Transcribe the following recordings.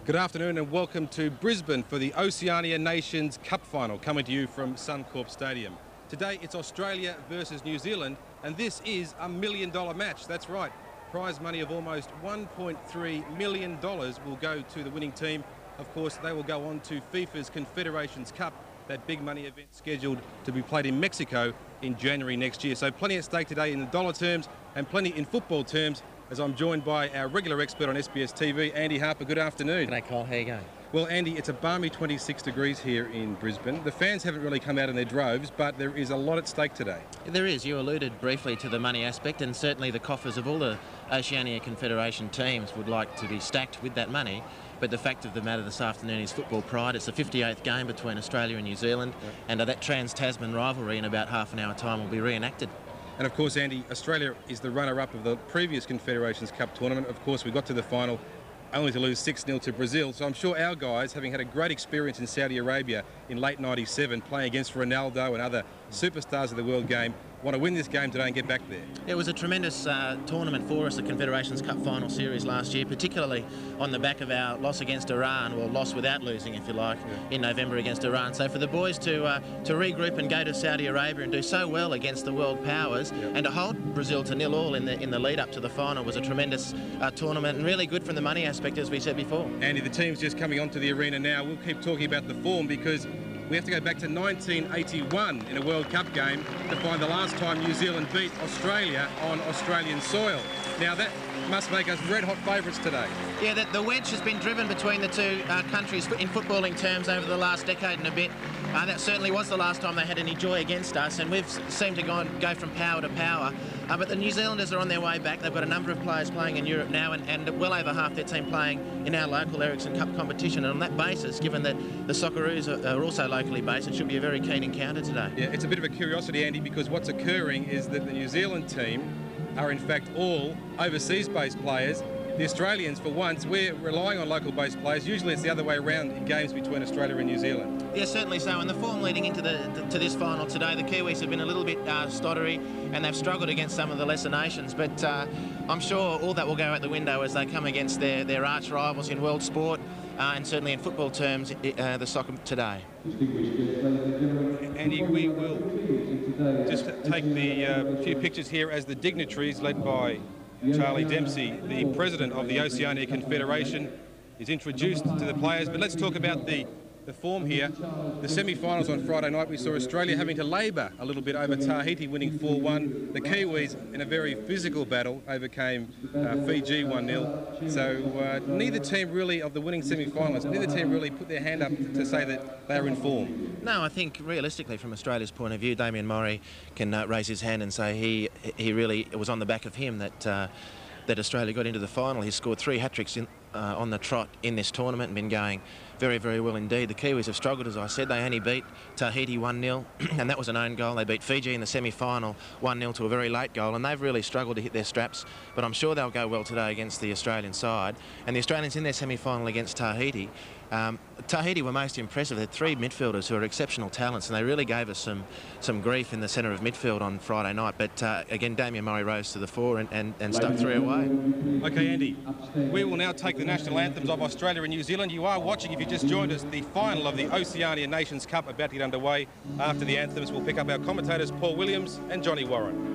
Good afternoon and welcome to Brisbane for the Oceania Nations Cup Final, coming to you from Suncorp Stadium. Today it's Australia versus New Zealand, and this is a $1 million match. That's right. Prize money of almost $1.3 million will go to the winning team. Of course, they will go on to FIFA's Confederations Cup, that big money event scheduled to be played in Mexico in January next year. So plenty at stake today in the dollar terms and plenty in football terms, as I'm joined by our regular expert on SBS TV, Andy Harper. Good afternoon. G'day, Cole. How you going? Well, Andy, it's a balmy 26 degrees here in Brisbane. The fans haven't really come out in their droves, but there is a lot at stake today. There is. You alluded briefly to the money aspect, and certainly the coffers of all the Oceania Confederation teams would like to be stacked with that money. But the fact of the matter this afternoon is football pride. It's the 58th game between Australia and New Zealand, and that Trans-Tasman rivalry in about half an hour time will be reenacted. And of course, Andy, Australia is the runner-up of the previous Confederations Cup tournament. Of course, we got to the final only to lose 6-0 to Brazil. So I'm sure our guys, having had a great experience in Saudi Arabia in late '97, playing against Ronaldo and other superstars of the world game, want to win this game today and get back there. It was a tremendous tournament for us, the Confederations Cup Final Series last year, particularly on the back of our loss against Aaran, or loss without losing, if you like, in November against Aaran. So for the boys to regroup and go to Saudi Arabia and do so well against the world powers, and to hold Brazil to 0-0 in the lead up to the final was a tremendous tournament, and really good from the money aspect, as we said before. Andy, the team's just coming onto the arena now. We'll keep talking about the form because we have to go back to 1981 in a World Cup game to find the last time New Zealand beat Australia on Australian soil. Now that must make us red-hot favourites today. Yeah, the wedge has been driven between the two countries in footballing terms over the last decade and a bit. That certainly was the last time they had any joy against us, and we've seemed to go from power to power. But the New Zealanders are on their way back. They've got a number of players playing in Europe now, and well over half their team playing in our local Ericsson Cup competition. And on that basis, given that the Socceroos are also locally based, it should be a very keen encounter today. Yeah, it's a bit of a curiosity, Andy, because what's occurring is that the New Zealand team are in fact all overseas-based players. The Australians, for once, we're relying on local-based players. Usually it's the other way around in games between Australia and New Zealand. Yeah, certainly so. And the form leading into to this final today, the Kiwis have been a little bit stottery, and they've struggled against some of the lesser nations. But I'm sure all that will go out the window as they come against their arch rivals in world sport, and certainly in football terms, the soccer today. Andy, we will just take the few pictures here as the dignitaries, led by Charlie Dempsey, the president of the Oceania Confederation, is introduced to the players. But let's talk about the form here. The semi-finals on Friday night, we saw Australia having to labour a little bit over Tahiti, winning 4-1. The Kiwis, in a very physical battle, overcame Fiji 1-0. So neither team really, of the winning semi-finalists, neither team really put their hand up to say that they are in form. No, I think realistically, from Australia's point of view, Damien Mori can raise his hand and say he really, it was on the back of him that Australia got into the final. He scored 3 hat-tricks on the trot in this tournament and been going very, very well indeed. The Kiwis have struggled, as I said. They only beat Tahiti 1-0, and that was an own goal. They beat Fiji in the semi-final 1-0 to a very late goal, and they've really struggled to hit their straps. But I'm sure they'll go well today against the Australian side. And the Australians in their semi-final against Tahiti, Tahiti were most impressive. They had 3 midfielders who are exceptional talents, and they really gave us some grief in the centre of midfield on Friday night. But again, Damien Murray rose to the fore and stuck 3 away. OK, Andy, we will now take the national anthems of Australia and New Zealand. You are watching, if you just joined us, the final of the Oceania Nations Cup about to get underway. After the anthems, we'll pick up our commentators Paul Williams and Johnny Warren.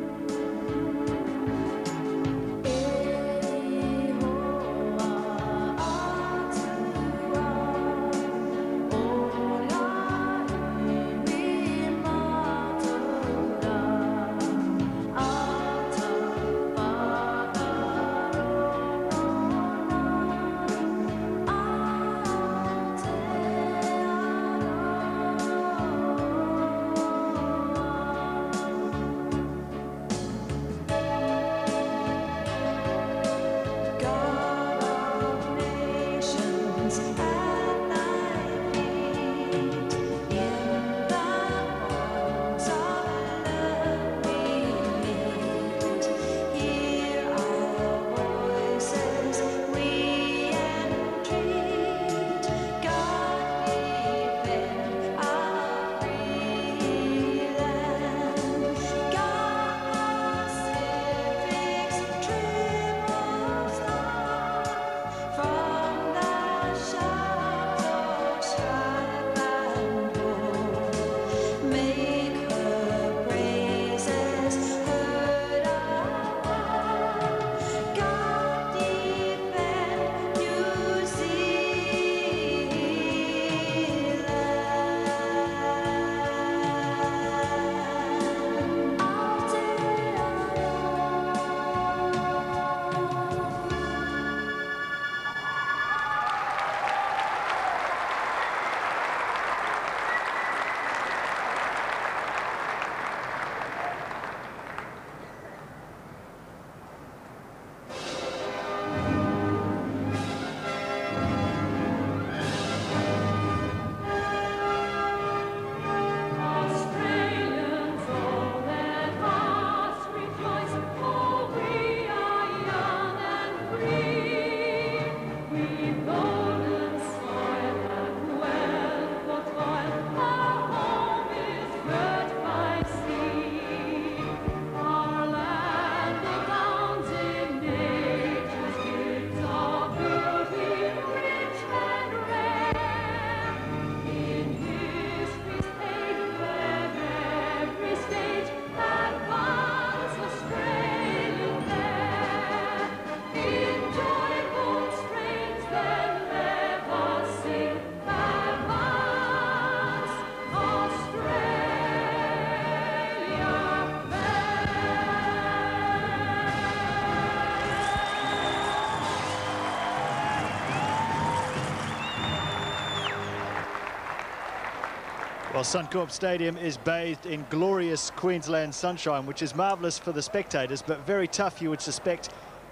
Well, Suncorp Stadium is bathed in glorious Queensland sunshine, which is marvellous for the spectators, but very tough, you would suspect,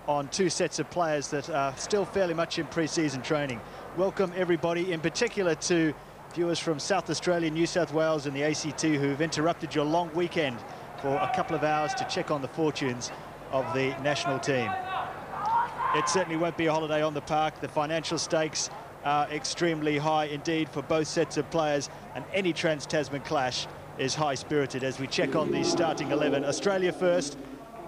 on two sets of players that are still fairly much in pre-season training. Welcome, everybody, in particular to viewers from South Australia, New South Wales and the ACT who've interrupted your long weekend for a couple of hours to check on the fortunes of the national team. It certainly won't be a holiday on the park. The financial stakes are extremely high indeed for both sets of players, and any Trans-Tasman clash is high-spirited as we check on the starting 11. Australia first,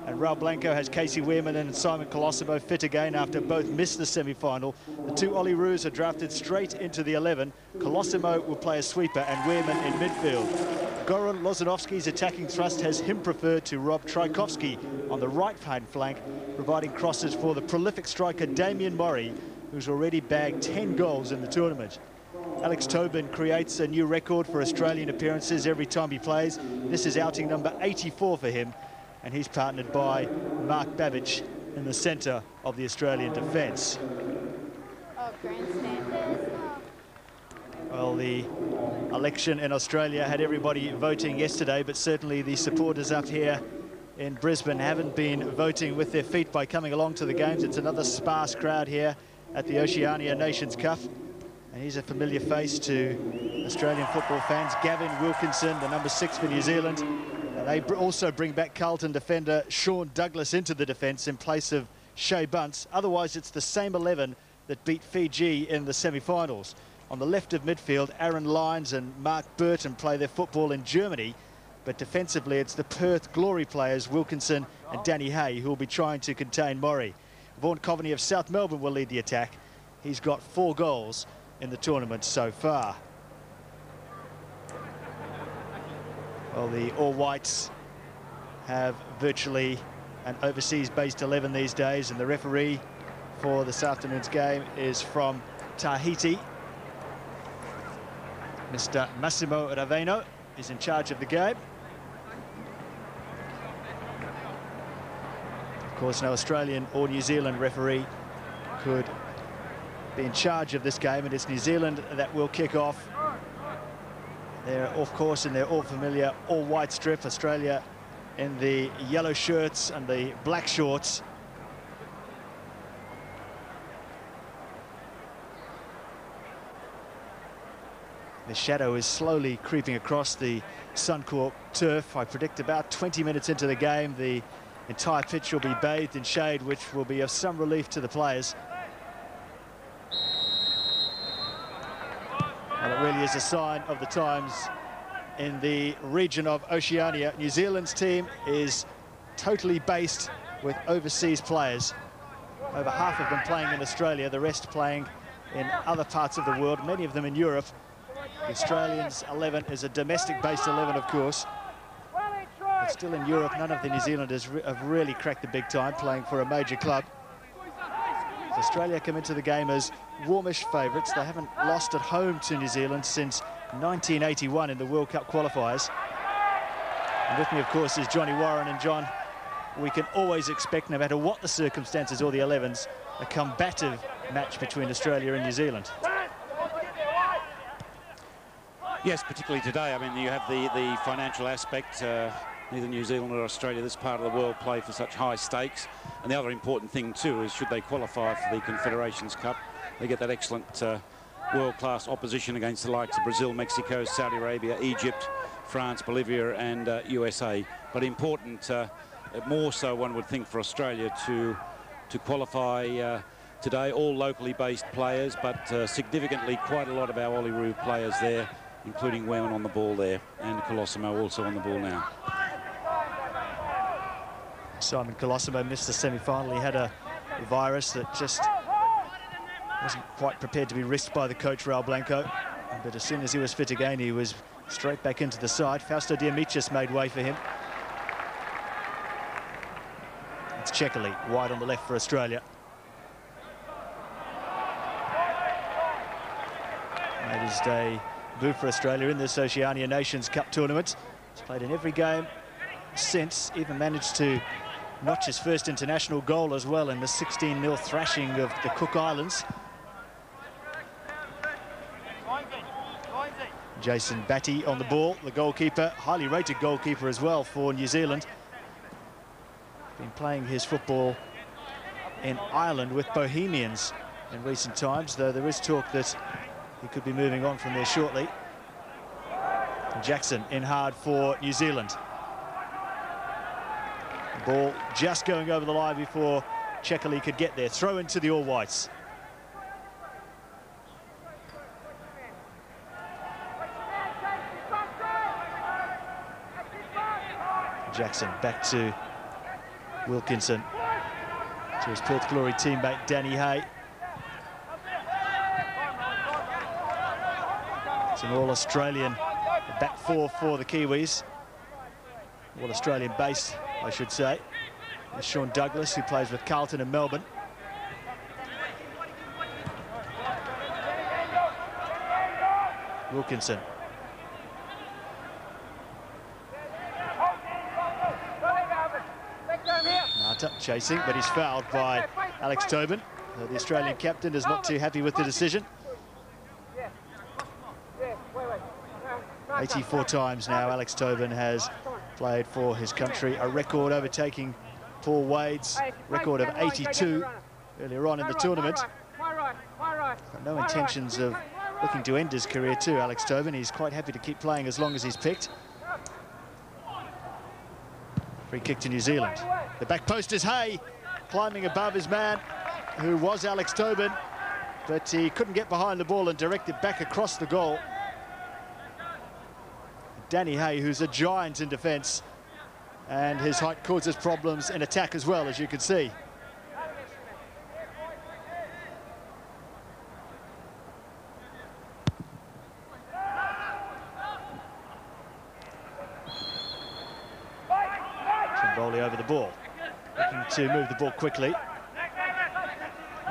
and Raul Blanco has Casey Weirman and Simon Colosimo fit again after both missed the semi-final. The two Olyroos are drafted straight into the 11. Colosimo will play a sweeper and Weirman in midfield. Goran Lozanovsky's attacking thrust has him preferred to Rob Trajkovski on the right-hand flank, providing crosses for the prolific striker Damien Mori, who's already bagged 10 goals in the tournament. Alex Tobin creates a new record for Australian appearances every time he plays. This is outing number 84 for him, and he's partnered by Mark Babbage in the centre of the Australian defence. Oh, grandstand. Well, the election in Australia had everybody voting yesterday, but certainly the supporters up here in Brisbane haven't been voting with their feet by coming along to the games. It's another sparse crowd here at the Oceania Nations Cup, and he's a familiar face to Australian football fans. Gavin Wilkinson, the number 6 for New Zealand, and they also bring back Carlton defender Sean Douglas into the defence in place of Shea Bunce. Otherwise, it's the same 11 that beat Fiji in the semi-finals. On the left of midfield, Aaran Lyons and Mark Burton play their football in Germany, but defensively it's the Perth Glory players Wilkinson and Danny Hay who will be trying to contain Mori. Vaughan Coveny of South Melbourne will lead the attack. He's got 4 goals in the tournament so far. Well, the All Whites have virtually an overseas-based 11 these days, and the referee for this afternoon's game is from Tahiti. Mr. Massimo Raveno is in charge of the game. Of course, no Australian or New Zealand referee could be in charge of this game, and it's New Zealand that will kick off. They're off course in their all-familiar all-white strip. Australia in the yellow shirts and the black shorts. The shadow is slowly creeping across the Suncorp turf. I predict about 20 minutes into the game, the entire pitch will be bathed in shade, which will be of some relief to the players. And it really is a sign of the times in the region of Oceania. New Zealand's team is totally based with overseas players. Over half of them playing in Australia, the rest playing in other parts of the world, many of them in Europe. The Australians' 11 is a domestic-based 11, of course. But still in Europe, none of the New Zealanders have really cracked the big time playing for a major club. So Australia come into the game as warmish favourites. They haven't lost at home to New Zealand since 1981 in the World Cup qualifiers. And with me, of course, is Johnny Warren. And John, we can always expect, no matter what the circumstances or the 11s, a combative match between Australia and New Zealand. Yes, particularly today. I mean, you have the financial aspect. Neither New Zealand or Australia, this part of the world, play for such high stakes. And the other important thing, too, is should they qualify for the Confederations Cup, they get that excellent world-class opposition against the likes of Brazil, Mexico, Saudi Arabia, Egypt, France, Bolivia and USA. But important, more so one would think, for Australia to qualify today. All locally based players, but significantly quite a lot of our Olyroos players there, including Weirman on the ball there, and Colosimo also on the ball now. Simon Colosimo missed the semi-final. He had a virus that just wasn't quite prepared to be risked by the coach, Raul Blanco. But as soon as he was fit again, he was straight back into the side. Fausto Diamichis made way for him. It's Checkerley, wide on the left for Australia. Made his debut for Australia in this Oceania Nations Cup tournament. He's played in every game since, even managed to notch his first international goal as well in the 16-0 thrashing of the Cook Islands. Jason Batty on the ball, the goalkeeper, highly rated goalkeeper as well for New Zealand. Been playing his football in Ireland with Bohemians in recent times, though there is talk that he could be moving on from there shortly. Jackson in hard for New Zealand. The ball just going over the line before Checkerley could get there. Throw into the All Whites. Jackson back to Wilkinson, to his Perth Glory teammate Danny Hay. It's an all-Australian back four for the Kiwis. All-Australian based, I should say. There's Sean Douglas, who plays with Carlton in Melbourne. Wilkinson. Ngata chasing, but he's fouled by Alex Tobin. The Australian captain is not too happy with the decision. 84 times now Alex Tobin has played for his country, a record overtaking Paul Wade's record of 82 earlier on in the tournament. Got no intentions of looking to end his career too, Alex Tobin. He's quite happy to keep playing as long as he's picked. Free kick to New Zealand. The back post is Hay, climbing above his man, who was Alex Tobin, but he couldn't get behind the ball and direct it back across the goal. Danny Hay, who's a giant in defence, and his height causes problems in attack as well, as you can see. Trimboli over the ball, looking to move the ball quickly.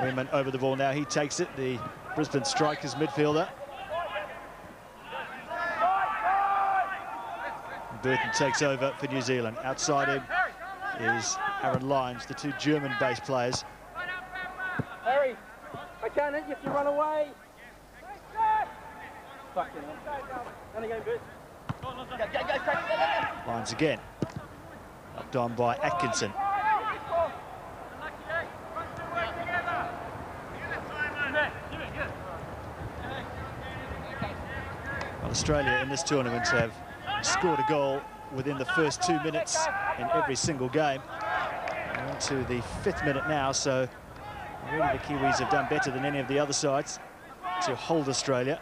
Weirman over the ball now, he takes it, the Brisbane Strikers midfielder. Burton takes over for New Zealand. Outside him is Aaran Lyons, the two German-based players. Harry, I can't hit you if you run away. Lyons again. Knocked on by Atkinson. Well, Australia in this tournament have scored a goal within the first 2 minutes in every single game. We're on to the 5th minute now, so really the Kiwis have done better than any of the other sides to hold Australia.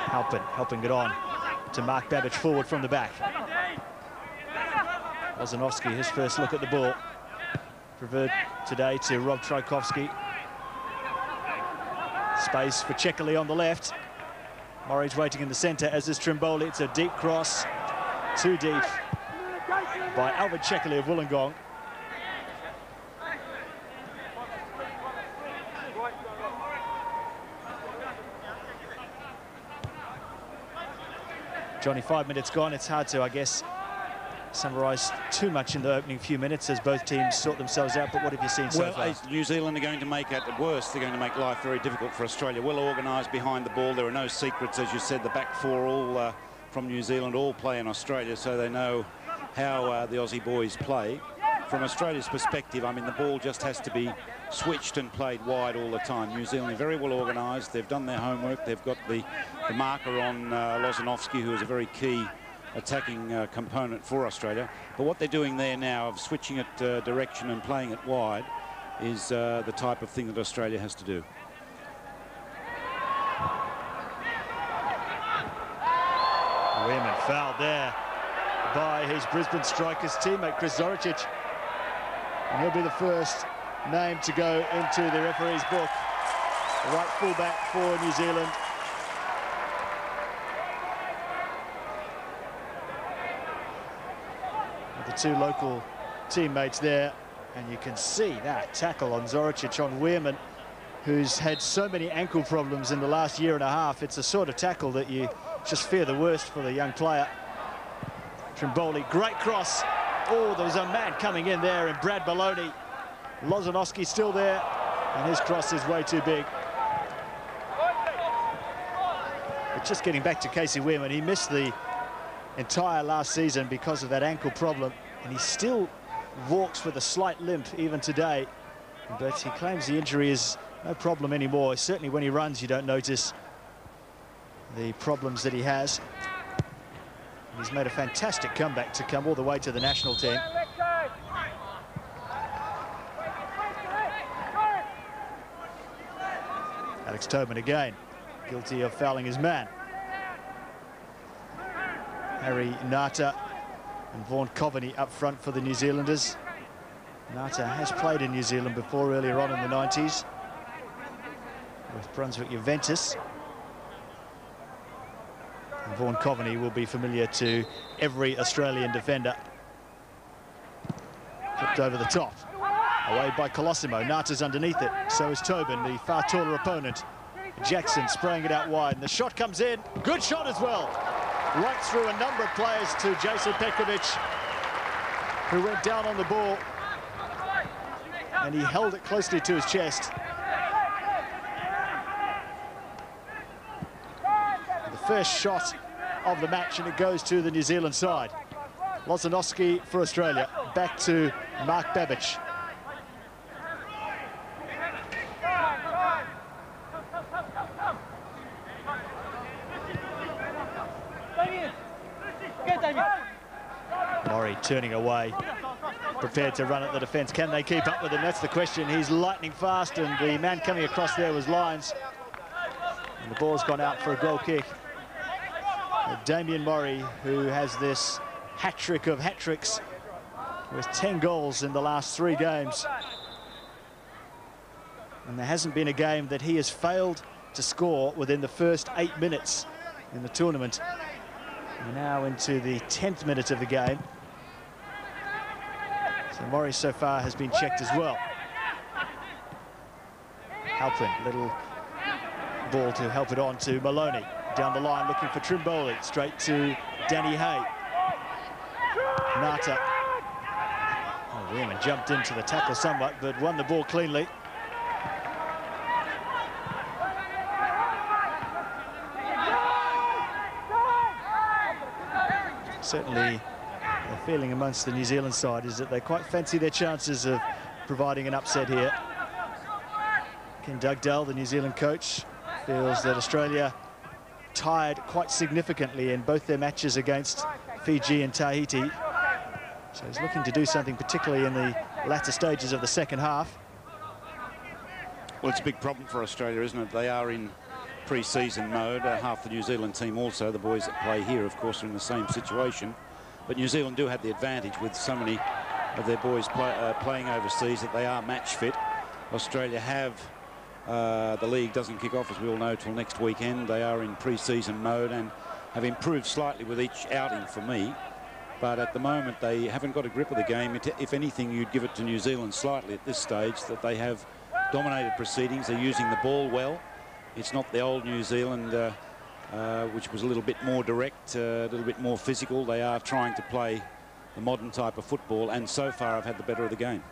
Harper helping it on to Mark Babbage forward from the back. Lozanovsky, his first look at the ball. Preferred today to Rob Trajkovski. Space for Checkerley on the left. Mori's waiting in the centre, as is Trimboli. It's a deep cross, too deep, by Alvin Checkerley of Wollongong. Johnny, 5 minutes gone. It's hard to, I guess, summarise too much in the opening few minutes as both teams sort themselves out, but what have you seen so far? Well, New Zealand are going to make, at worst, they're going to make life very difficult for Australia. Well organised behind the ball. There are no secrets, as you said. The back four all from New Zealand all play in Australia, so they know how the Aussie boys play. From Australia's perspective, I mean, the ball just has to be switched and played wide all the time. New Zealand are very well organised. They've done their homework. They've got the marker on Lozanovsky, who is a very key attacking component for Australia. But what they're doing there now of switching it direction and playing it wide is the type of thing that Australia has to do. Weirman fouled there by his Brisbane Strikers teammate Chris Zoricic, and he'll be the first name to go into the referee's book. The right fullback for New Zealand. The two local teammates there, and you can see that tackle on Zoricic on Weirman, who's had so many ankle problems in the last year and a half. It's a sort of tackle that you just fear the worst for the young player. Trimboli, great cross. Oh, there was a man coming in there, and Brad Maloney. Lozanovsky still there, and his cross is way too big. But just getting back to Casey Wehrman, he missed the entire last season because of that ankle problem, and he still walks with a slight limp even today. But he claims the injury is no problem anymore. Certainly when he runs, you don't notice the problems that he has. He's made a fantastic comeback to come all the way to the national team. Alex Tobin again, guilty of fouling his man. Harry Ngata and Vaughan Coveny up front for the New Zealanders. Ngata has played in New Zealand before, earlier on in the 90s with Brunswick Juventus. And Vaughan Coveny will be familiar to every Australian defender. Flipped over the top. Away by Colosimo. Ngata's underneath it. So is Tobin, the far taller opponent. Jackson spraying it out wide. And the shot comes in. Good shot as well. Right through a number of players to Jason Petkovic, who went down on the ball. And he held it closely to his chest. The first shot of the match, and it goes to the New Zealand side. Lozanowski for Australia. Back to Mark Babbage. Mori turning away, prepared to run at the defence. Can they keep up with him? That's the question. He's lightning fast, and the man coming across there was Lyons. And the ball's gone out for a goal kick. Damien Mori, who has this hat-trick of hat-tricks, with 10 goals in the last 3 games. And there hasn't been a game that he has failed to score within the first 8 minutes in the tournament. We're now into the 10th minute of the game. So Mori so far has been checked as well. Halpin, little ball to help it on to Maloney. Down the line looking for Trimboli, straight to Danny Hay. Ngata. Oh, Wehrman jumped into the tackle somewhat, but won the ball cleanly. Certainly the feeling amongst the New Zealand side is that they quite fancy their chances of providing an upset here. Ken Dugdale, the New Zealand coach, feels that Australia tired quite significantly in both their matches against Fiji and Tahiti. So he's looking to do something, particularly in the latter stages of the second half. Well, it's a big problem for Australia, isn't it? They are in pre-season mode. Half the New Zealand team also, the boys that play here, of course, are in the same situation. But New Zealand do have the advantage with so many of their boys playing overseas that they are match fit. Australia have, the league doesn't kick off, as we all know, till next weekend. They are in pre-season mode and have improved slightly with each outing for me. But at the moment, they haven't got a grip of the game. If anything, you'd give it to New Zealand slightly at this stage, that they have dominated proceedings. They're using the ball well. It's not the old New Zealand, which was a little bit more direct, a little bit more physical. They are trying to play the modern type of football, and so far have had the better of the game.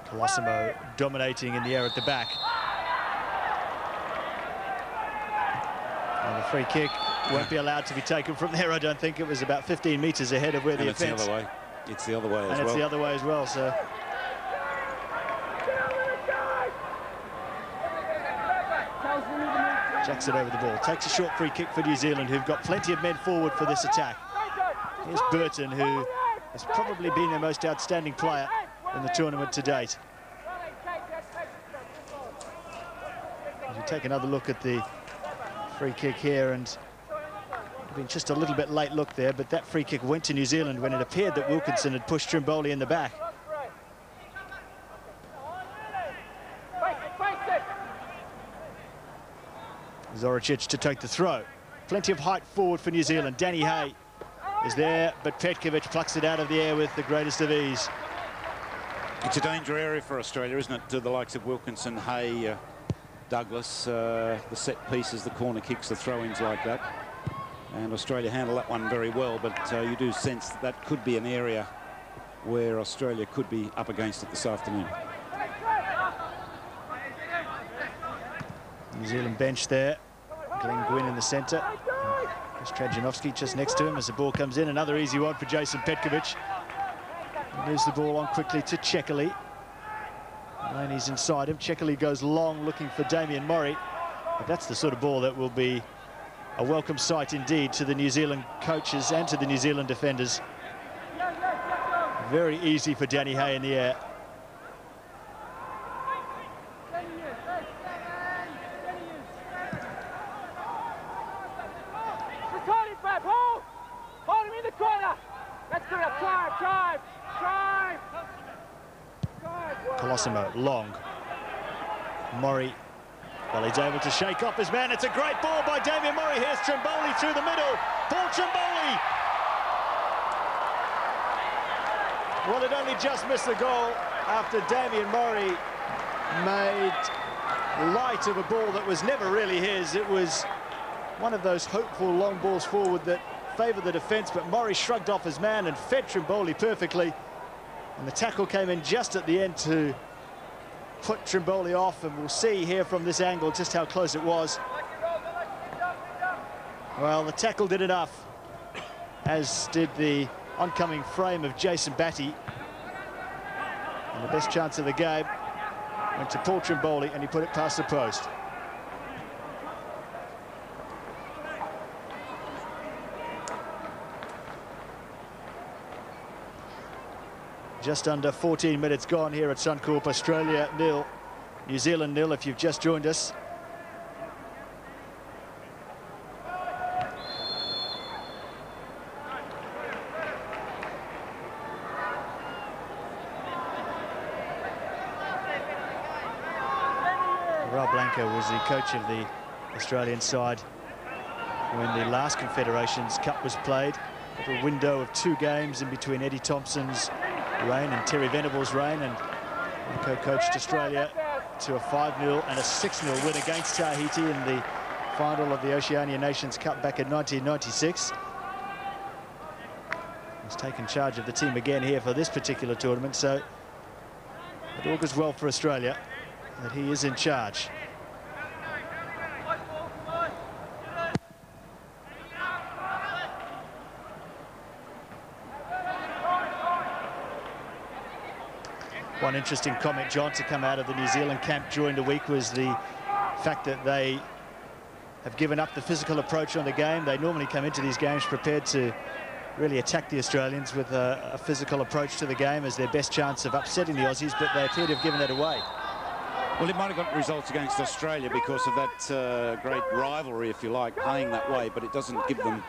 Colosimo dominating in the air at the back. And the free kick won't be allowed to be taken from there. I don't think. It was about 15 metres ahead of where the offence. It's the other way. It's the other way as well. And it's the other way as well, so. Jackson over the ball. Takes a short free kick for New Zealand, who've got plenty of men forward for this attack. Here's Burton, who has probably been their most outstanding player in the tournament to date. As we take another look at the free kick here, and been just a little bit late look there, but that free kick went to New Zealand when it appeared that Wilkinson had pushed Trimboli in the back. Zoricic to take the throw. Plenty of height forward for New Zealand. Danny Hay is there, but Petkovic plucks it out of the air with the greatest of ease. It's a danger area for Australia, isn't it? To the likes of Wilkinson, Hay, Douglas, the set pieces, the corner kicks, the throw-ins like that. And Australia handle that one very well, but you do sense that that could be an area where Australia could be up against it this afternoon. New Zealand bench there. Glenn Gwynn in the centre. Trajanovski just next to him as the ball comes in. Another easy one for Jason Petkovic. He moves the ball on quickly to Chekali. Laney's inside him. Chekali goes long looking for Damien Mori. But that's the sort of ball that will be a welcome sight indeed to the New Zealand coaches and to the New Zealand defenders. Very easy for Danny Hay in the air. Hold him in the corner. Let's do it. Drive. Colosimo, long. Mori, well, he's able to shake off his man. It's a great ball by Damien Mori. Here's Trimboli through the middle. Paul Trimboli. Well, it only just missed the goal after Damien Mori made light of a ball that was never really his. It was one of those hopeful long balls forward that favoured the defence, but Mori shrugged off his man and fed Trimboli perfectly. And the tackle came in just at the end to put Trimboli off, and we'll see here from this angle just how close it was. Well, the tackle did enough, as did the oncoming frame of Jason Batty. And the best chance of the game went to Paul Trimboli, and he put it past the post. Just under 14 minutes gone here at Suncorp. Australia 0, New Zealand 0 if you've just joined us. Rob Blanco was the coach of the Australian side when the last Confederations Cup was played. A window of 2 games in between Eddie Thompson's reign and Terry Venable's reign, and Blanco coached Australia to a 5-0 and a 6-0 win against Tahiti in the final of the Oceania Nations Cup back in 1996. He's taken charge of the team again here for this particular tournament, so it augurs well for Australia that he is in charge. One interesting comment, John, to come out of the New Zealand camp during the week was the fact that they have given up the physical approach on the game. They normally come into these games prepared to really attack the Australians with a physical approach to the game as their best chance of upsetting the Aussies, but they appear to have given that away. Well, it might have got results against Australia because of that great rivalry, if you like, playing that way, but it doesn't give them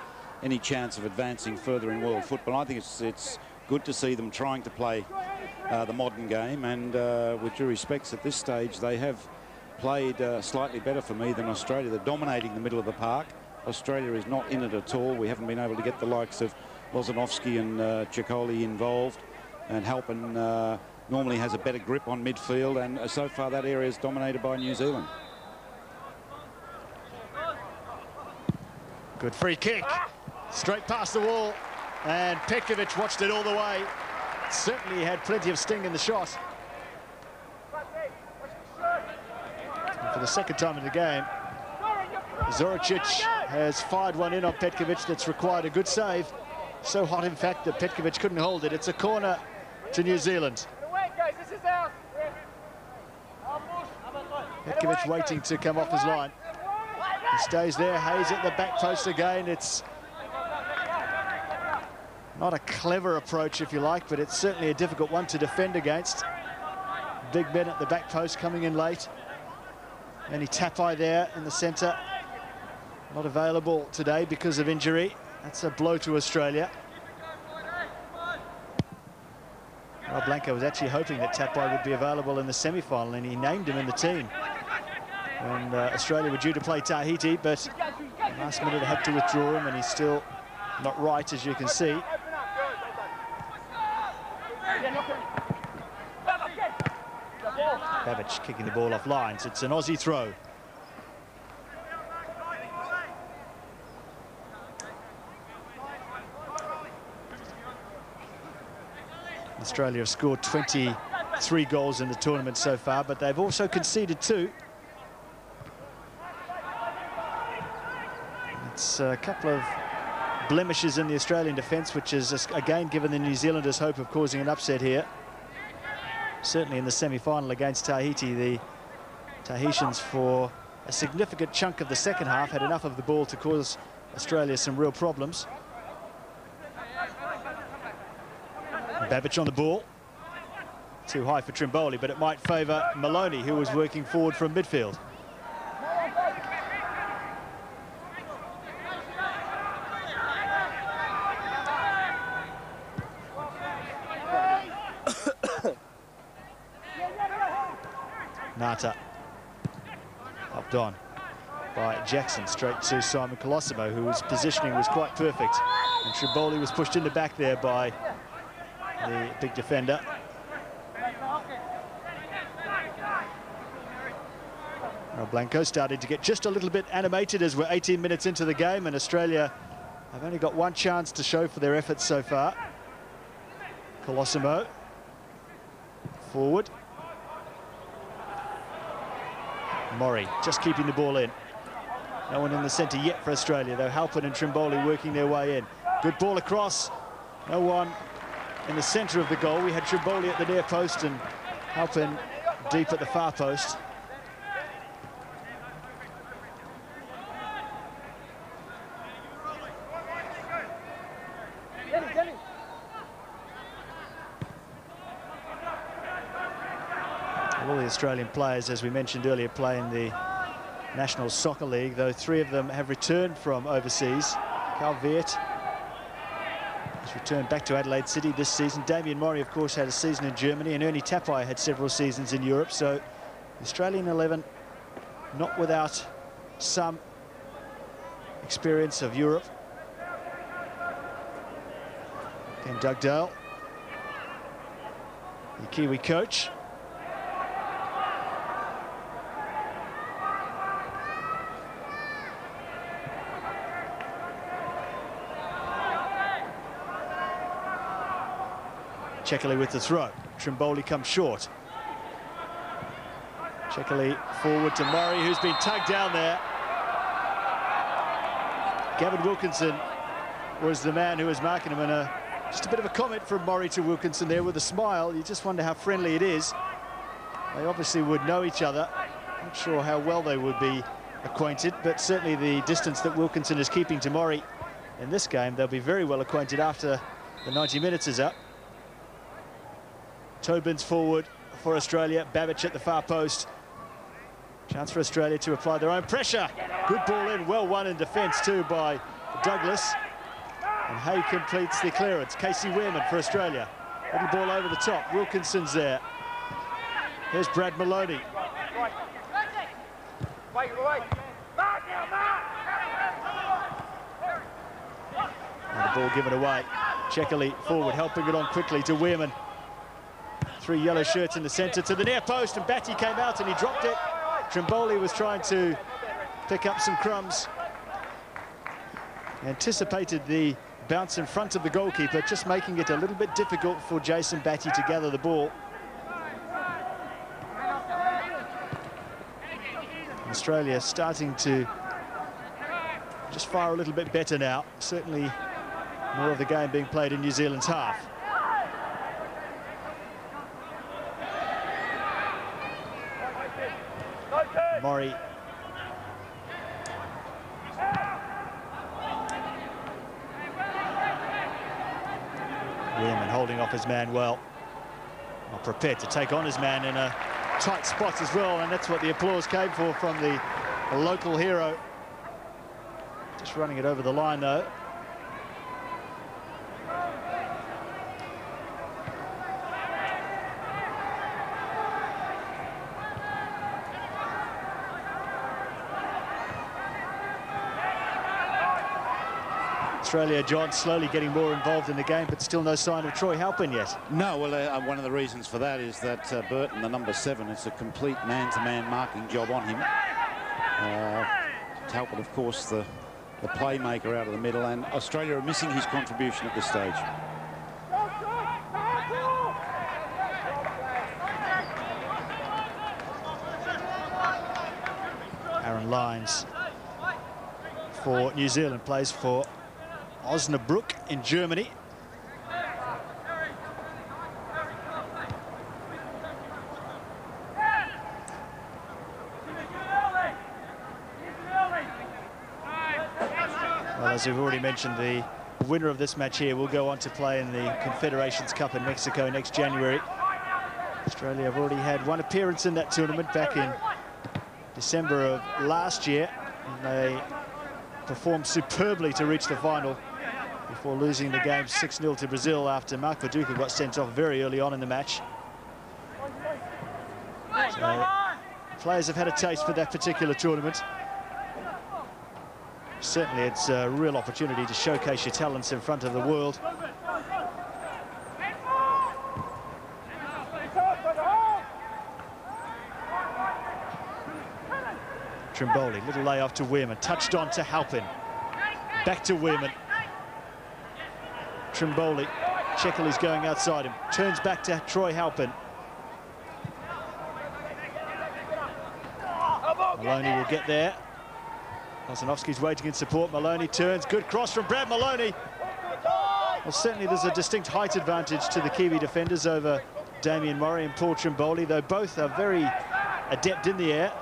any chance of advancing further in world football. I think it's good to see them trying to play the modern game, and with due respects at this stage, they have played slightly better for me than Australia. They're dominating the middle of the park. Australia is not in it at all. We haven't been able to get the likes of Lozanovski and Chikoli involved, and Halpin normally has a better grip on midfield, and so far that area is dominated by New Zealand. Good free kick, straight past the wall, and Petkovic watched it all the way. Certainly had plenty of sting in the shot. And for the second time in the game, Zoricic has fired one in on Petkovic that's required a good save. So hot, in fact, that Petkovic couldn't hold it. It's a corner to New Zealand. Petkovic waiting to come off his line. He stays there. Hayes at the back post again. It's not a clever approach, if you like, but it's certainly a difficult one to defend against. Big men at the back post coming in late. Any Tapai there in the centre. Not available today because of injury. That's a blow to Australia. Well, Blanco was actually hoping that Tapai would be available in the semi-final, and he named him in the team when Australia were due to play Tahiti, but last minute had to withdraw him, and he's still not right, as you can see. Babbage kicking the ball off lines. It's an Aussie throw. The Australia have scored 23 goals in the tournament so far, but they've also conceded 2. It's a couple of blemishes in the Australian defence, which has again given the New Zealanders hope of causing an upset here. Certainly in the semi-final against Tahiti, the Tahitians for a significant chunk of the second half had enough of the ball to cause Australia some real problems. Babbage on the ball. Too high for Trimboli, but it might favour Maloney, who was working forward from midfield. Ngata upped on by Jackson, straight to Simon Colosimo, whose positioning was quite perfect. And Trimboli was pushed in the back there by the big defender. Well, Blanco started to get just a little bit animated as we're 18 minutes into the game, and Australia have only got one chance to show for their efforts so far. Colosimo forward. Mori just keeping the ball in. No one in the centre yet for Australia, though. Harper and Trimboli working their way in. Good ball across. No one in the centre of the goal. We had Trimboli at the near post and Harper deep at the far post. All the Australian players, as we mentioned earlier, play in the National Soccer League, though 3 of them have returned from overseas. Carl Veert has returned back to Adelaide City this season. Damien Mori, of course, had a season in Germany, and Ernie Tapai had several seasons in Europe. So the Australian 11 not without some experience of Europe. And Doug Dale, the Kiwi coach. Chekali with the throw. Trimboli comes short. Chekali forward to Murray, who's been tugged down there. Gavin Wilkinson was the man who was marking him, and just a bit of a comment from Murray to Wilkinson there with a smile. You just wonder how friendly it is. They obviously would know each other. Not sure how well they would be acquainted, but certainly the distance that Wilkinson is keeping to Murray in this game, they'll be very well acquainted after the 90 minutes is up. Tobin's forward for Australia. Babbage at the far post. Chance for Australia to apply their own pressure. Good ball in, well won in defence too by Douglas. And Hay completes the clearance. Casey Weirman for Australia. Little ball over the top. Wilkinson's there. Here's Brad Maloney. And the ball given away. Chekali forward, helping it on quickly to Weirman. 3 yellow shirts in the centre to the near post, and Batty came out and he dropped it. Trimboli was trying to pick up some crumbs. Anticipated the bounce in front of the goalkeeper, just making it a little bit difficult for Jason Batty to gather the ball. Australia starting to just fire a little bit better now. Certainly more of the game being played in New Zealand's half. Mori. Weirman holding off his man well. Prepared to take on his man in a tight spot as well, and that's what the applause came for from the local hero. Just running it over the line though. Australia, John, slowly getting more involved in the game, but still no sign of Troy Halpin yet. No, well, one of the reasons for that is that Burton, the number 7, it's a complete man-to-man marking job on him. Halpin, of course, the playmaker out of the middle, and Australia are missing his contribution at this stage. Aaran Lyons for New Zealand, plays for Osnabrück in Germany. Well, as we've already mentioned, the winner of this match here will go on to play in the Confederations Cup in Mexico next January. Australia have already had one appearance in that tournament back in December of last year, and they performed superbly to reach the final before losing the game 6-0 to Brazil after Mark Viduka got sent off very early on in the match. So, players have had a taste for that particular tournament. Certainly it's a real opportunity to showcase your talents in front of the world. Trimboli, little layoff to Weirman, touched on to Halpin. Back to Weirman. Trimboli, Chekali's going outside him, turns back to Troy Halpin. Maloney will get there. Lozanovsky's waiting in support. Maloney turns, good cross from Brad Maloney. Well, certainly there's a distinct height advantage to the Kiwi defenders over Damien Mori and Paul Trimboli, though both are very adept in the air.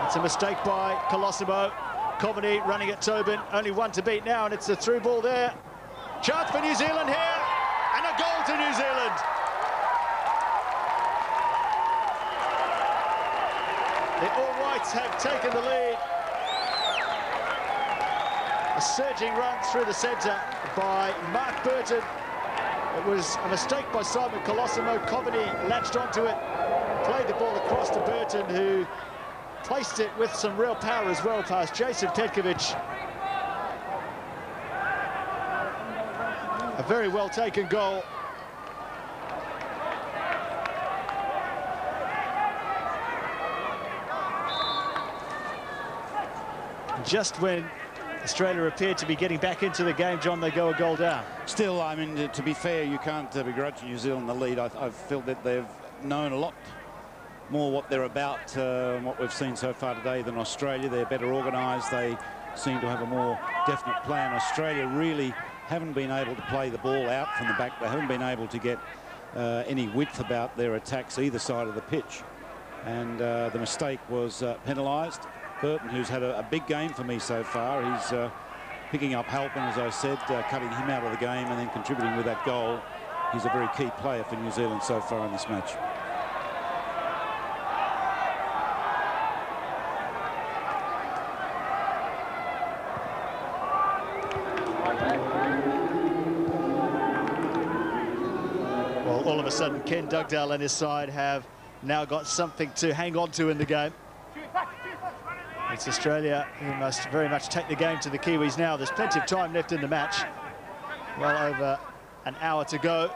It's a mistake by Colosimo. Coveny running at Tobin, only one to beat now, and it's a through ball there. Chance for New Zealand here, and a goal to New Zealand. The All Whites have taken the lead. A surging run through the centre by Mark Burton. It was a mistake by Simon Colosimo. Coveny latched onto it, played the ball across to Burton, who placed it with some real power as well past Jason Petkovic. A very well taken goal. Just when Australia appeared to be getting back into the game, John, they go a goal down. Still, I mean, to be fair, you can't begrudge New Zealand the lead. I've felt that they've known a lot more what they're about, what we've seen so far today, than Australia. They're better organised. They seem to have a more definite plan. Australia really haven't been able to play the ball out from the back. They haven't been able to get any width about their attacks either side of the pitch. And the mistake was penalised. Burton, who's had a big game for me so far, he's picking up Halpin, as I said, cutting him out of the game and then contributing with that goal. He's a very key player for New Zealand so far in this match. Well, all of a sudden, Ken Dugdale and his side have now got something to hang on to in the game. It's Australia who must very much take the game to the Kiwis now. There's plenty of time left in the match. Well over an hour to go.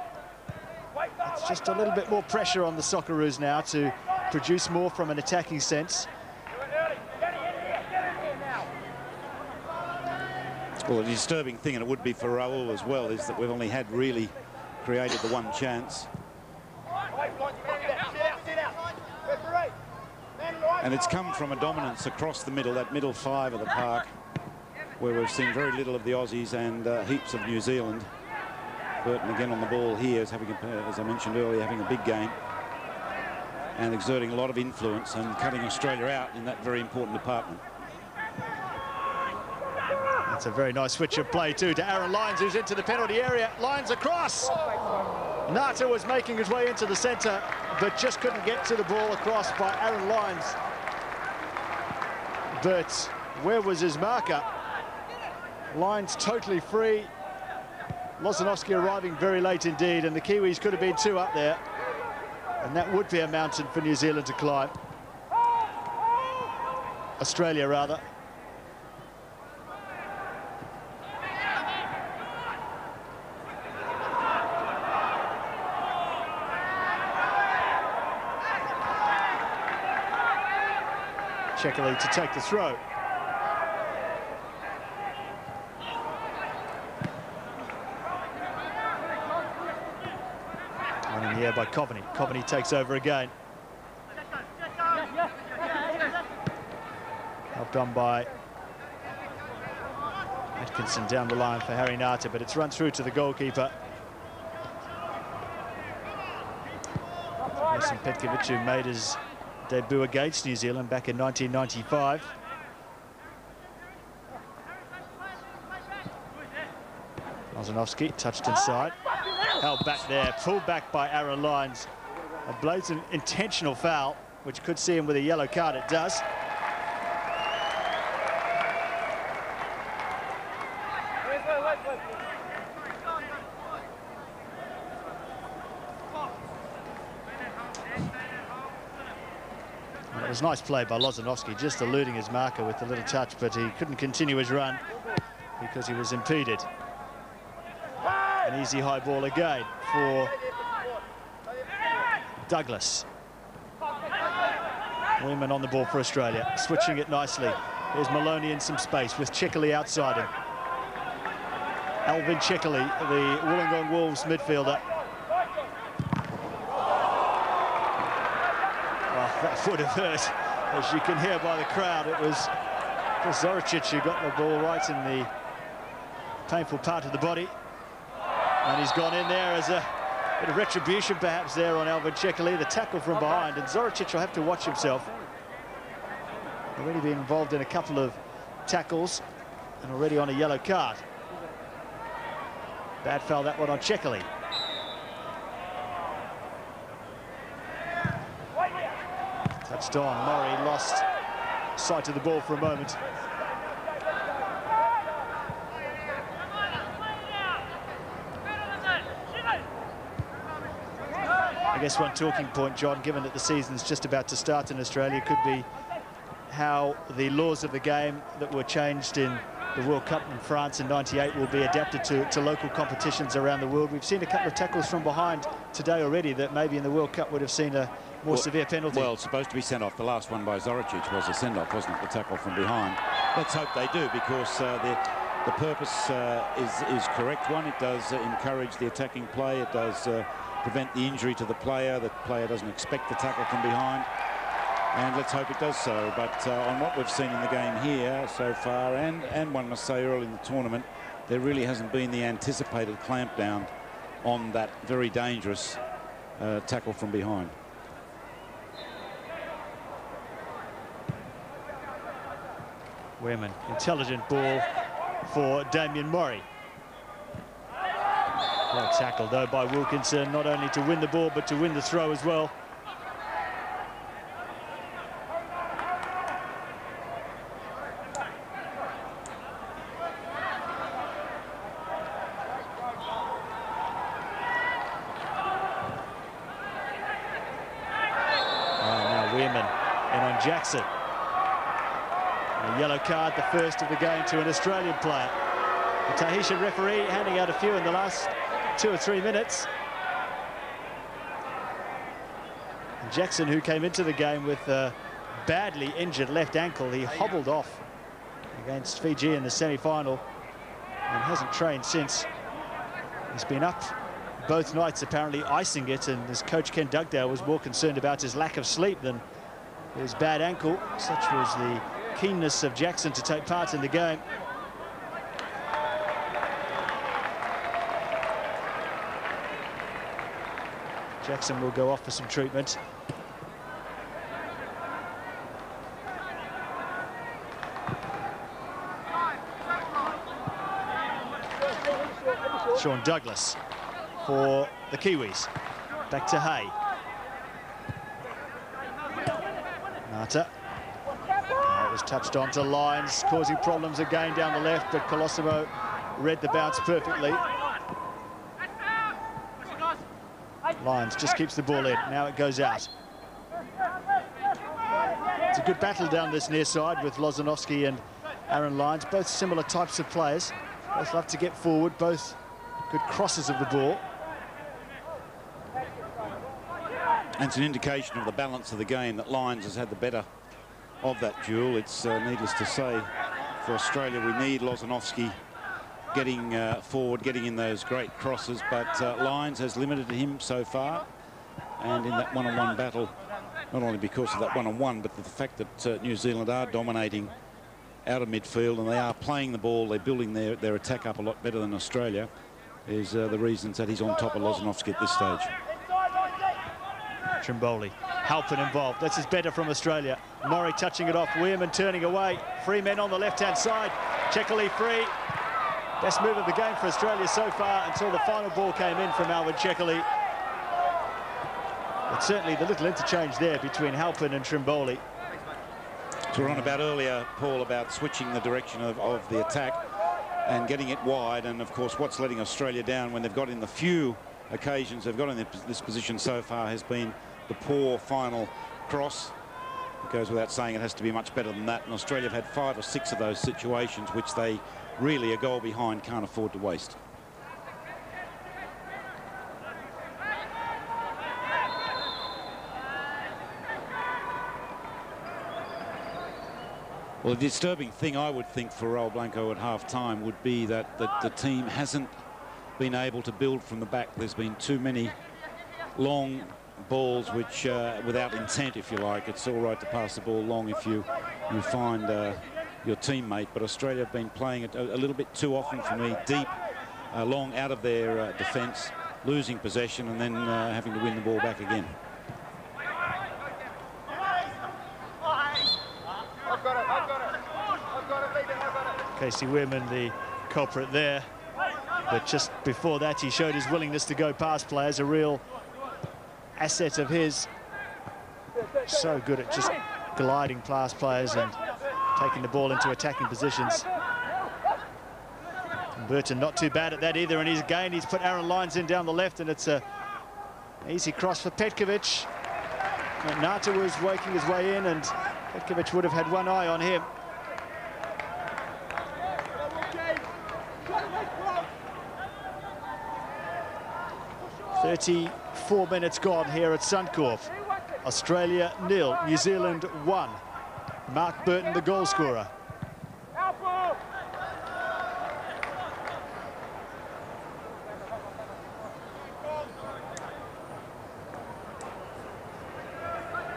It's just a little bit more pressure on the Socceroos now to produce more from an attacking sense. Well, the disturbing thing, and it would be for Raul as well, is that we've only had really created the one chance. And it's come from a dominance across the middle, that middle five of the park, where we've seen very little of the Aussies and heaps of New Zealand. Burton again on the ball here, is having, as I mentioned earlier, having a big game and exerting a lot of influence and cutting Australia out in that very important department. That's a very nice switch of play too to Aaran Lyons, who's into the penalty area. Lyons across. Ngata was making his way into the centre, but just couldn't get to the ball across by Aaran Lyons. But where was his marker? Lyons totally free. Lozanovsky arriving very late indeed, and the Kiwis could have been two up there. And that would be a mountain for New Zealand to climb. Australia, rather. Chekali to take the throw. One in the air by Coveny. Coveny takes over again. Knocked on by Atkinson down the line for Harry Ngata, but it's run through to the goalkeeper. Jason Petkovic, who made his debut against New Zealand back in 1995. Lozanovsky touched inside, held back there, pulled back by Aaran Lyons. A blatant intentional foul, which could see him with a yellow card. It does. It was nice play by Lozanovsky, just eluding his marker with the little touch, but he couldn't continue his run because he was impeded. An easy high ball again for Douglas. Weeman on the ball for Australia, switching it nicely. Here's Maloney in some space with Chickley outside him. Alvin Chickley, the Wollongong Wolves midfielder. Oh, that would have hurt, as you can hear by the crowd. It was Zoricic who got the ball right in the painful part of the body. And he's gone in there as a bit of retribution perhaps there on Alvin Chickley. The tackle from behind, and Zoricic will have to watch himself. Already been involved in a couple of tackles and already on a yellow card. Bad foul, that one on Chickley. Touched on, Mori lost sight of the ball for a moment. I guess one talking point, John, given that the season's just about to start in Australia, could be how the laws of the game that were changed in the World Cup in France in '98 will be adapted to local competitions around the world. We've seen a couple of tackles from behind today already that maybe in the World Cup would have seen a more severe penalty. Well, it's supposed to be sent off. The last one by Zoricic was a send-off, wasn't it? The tackle from behind. Let's hope they do, because the purpose is correct one. It does encourage the attacking play. It does prevent the injury to the player. The player doesn't expect the tackle from behind. And let's hope it does so. But on what we've seen in the game here so far, and one must say early in the tournament, there really hasn't been the anticipated clampdown on that very dangerous tackle from behind. Weirman, intelligent ball for Damien Mori. Well tackled though by Wilkinson, not only to win the ball but to win the throw as well. Now Weirman in on Jackson. A yellow card, the first of the game, to an Australian player. The Tahitian referee handing out a few in the last 2 or 3 minutes. And Jackson, who came into the game with a badly injured left ankle, he hobbled off against Fiji in the semi-final and hasn't trained since. He's been up both nights apparently icing it, and his coach Ken Dugdale was more concerned about his lack of sleep than his bad ankle. Such was the keenness of Jackson to take part in the game. Jackson will go off for some treatment. Sean Douglas for the Kiwis. Back to Hay. Ngata. It was touched on to Lyons, causing problems again down the left, but Colosimo read the bounce perfectly. Lyons just keeps the ball in. Now it goes out. It's a good battle down this near side with Lozanovsky and Aaran Lyons, both similar types of players. Both love to get forward, both good crosses of the ball. And it's an indication of the balance of the game that Lyons has had the better of that duel. It's needless to say, for Australia, we need Lozanovsky getting forward, getting in those great crosses, but Lyons has limited him so far. And in that one-on-one battle, not only because of that one-on-one, but the fact that New Zealand are dominating out of midfield, and they are playing the ball. They're building their attack up a lot better than Australia, is the reasons that he's on top of Lozanowski at this stage. Trimboli, Halpin involved. This is better from Australia. Mori touching it off. Weirman turning away. 3 men on the left-hand side. Chekali free. Best move of the game for Australia so far until the final ball came in from Alvin Chekali. But certainly the little interchange there between Halpin and Trimboli. So we're on about earlier, Paul, about switching the direction of the attack and getting it wide. And, of course, what's letting Australia down when they've got in the few occasions they've got in this position so far has been the poor final cross. It goes without saying it has to be much better than that. And Australia have had 5 or 6 of those situations which they really, a goal behind, can't afford to waste. Well, the disturbing thing, I would think, for Raul Blanco at half-time would be that the team hasn't been able to build from the back. There's been too many long balls which, without intent, if you like. It's all right to pass the ball long if you find your teammate, but Australia have been playing it a little bit too often for me, deep, long out of their defence, losing possession and then having to win the ball back again. Casey Weirman, the culprit there. But just before that, he showed his willingness to go past players, a real asset of his. So good at just gliding past players and taking the ball into attacking positions. And Burton not too bad at that either, and he's put Aaran Lyons in down the left, and it's a easy cross for Petkovic. Ngata was working his way in, and Petkovic would have had one eye on him. "34 minutes gone here at Suncorp. Australia 0, New Zealand 1. Mark Burton, the goal scorer.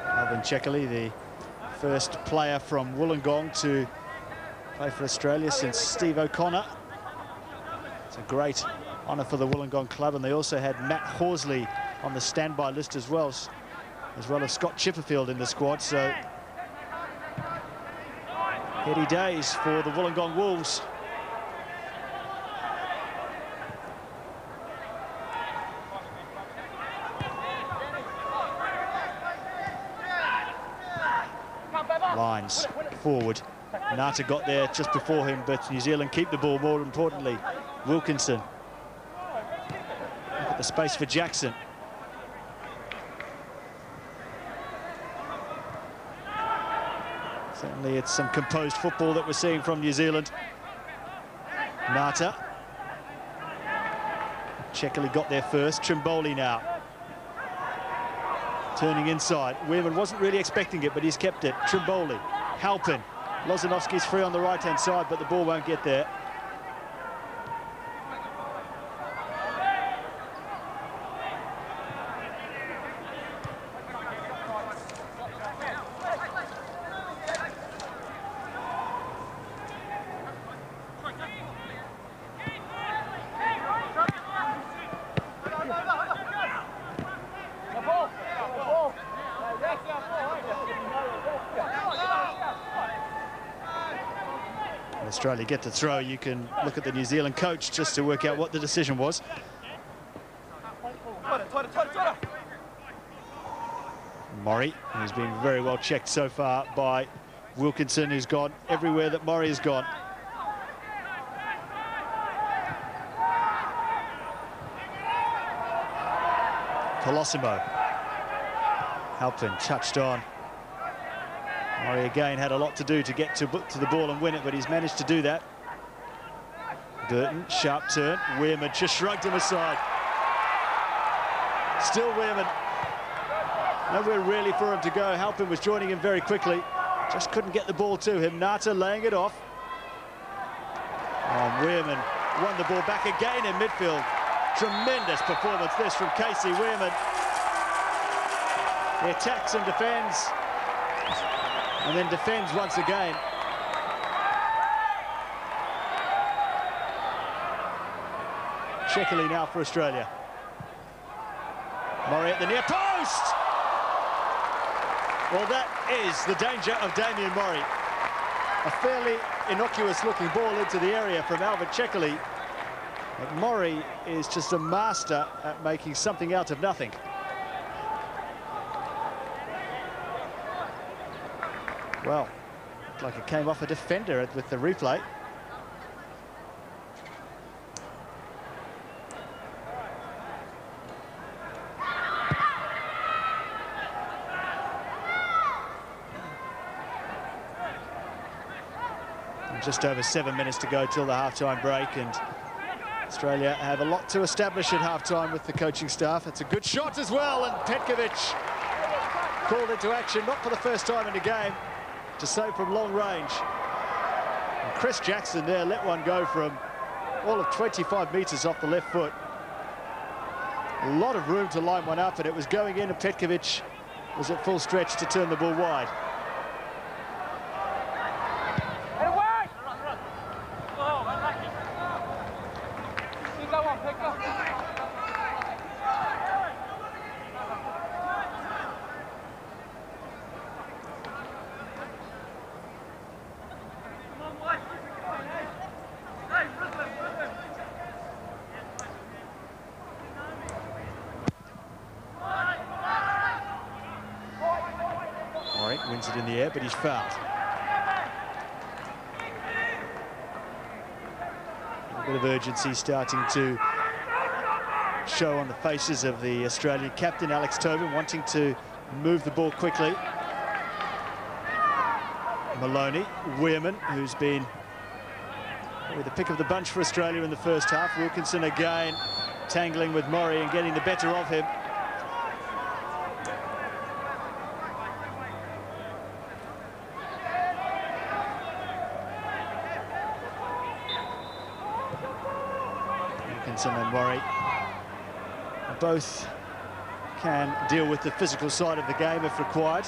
Alvin Chekali, the first player from Wollongong to play for Australia since Steve O'Connor. It's a great honour for the Wollongong club, and they also had Matt Horsley on the standby list as well as Scott Chipperfield in the squad. So heady days for the Wollongong Wolves. Lines forward. Ngata got there just before him, but New Zealand keep the ball. More importantly, Wilkinson. Look at the space for Jackson. Certainly it's some composed football that we're seeing from New Zealand. Ngata. Chekali got there first. Trimboli now. Turning inside. Weirman wasn't really expecting it, but he's kept it. Trimboli. Halpin. Lozanowski's free on the right-hand side, but the ball won't get there. Australia get to throw. You can look at the New Zealand coach just to work out what the decision was. Mori, who's been very well checked so far by Wilkinson, who's gone everywhere that Mori has gone. Colosimo. Halpin touched on. Mori again had a lot to do to get to the ball and win it, but he's managed to do that. Burton, sharp turn. Weirman just shrugged him aside. Still Weirman. Nowhere really for him to go. Halpin was joining him very quickly. Just couldn't get the ball to him. Ngata laying it off. Oh, Weirman won the ball back again in midfield. Tremendous performance this from Casey Weirman. He attacks and defends. And then defends once again. Checkerley now for Australia. Mori at the near post! Well, that is the danger of Damien Mori. A fairly innocuous-looking ball into the area from Albert Checkerley. But Mori is just a master at making something out of nothing. Well, looked like it came off a defender with the replay. Just over 7 minutes to go till the half-time break, and Australia have a lot to establish at half-time with the coaching staff. It's a good shot as well, and Petkovic called into action, not for the first time in the game, to save from long range. And Chris Jackson there let one go from all of 25 metres off the left foot. A lot of room to line one up, and it was going in, and Petkovic was at full stretch to turn the ball wide. Wins it in the air, but he's fouled. A bit of urgency starting to show on the faces of the Australian captain, Alex Tobin, wanting to move the ball quickly. Maloney, Weirman, who's been with the pick of the bunch for Australia in the first half. Wilkinson again tangling with Mori and getting the better of him. And Mori both can deal with the physical side of the game if required.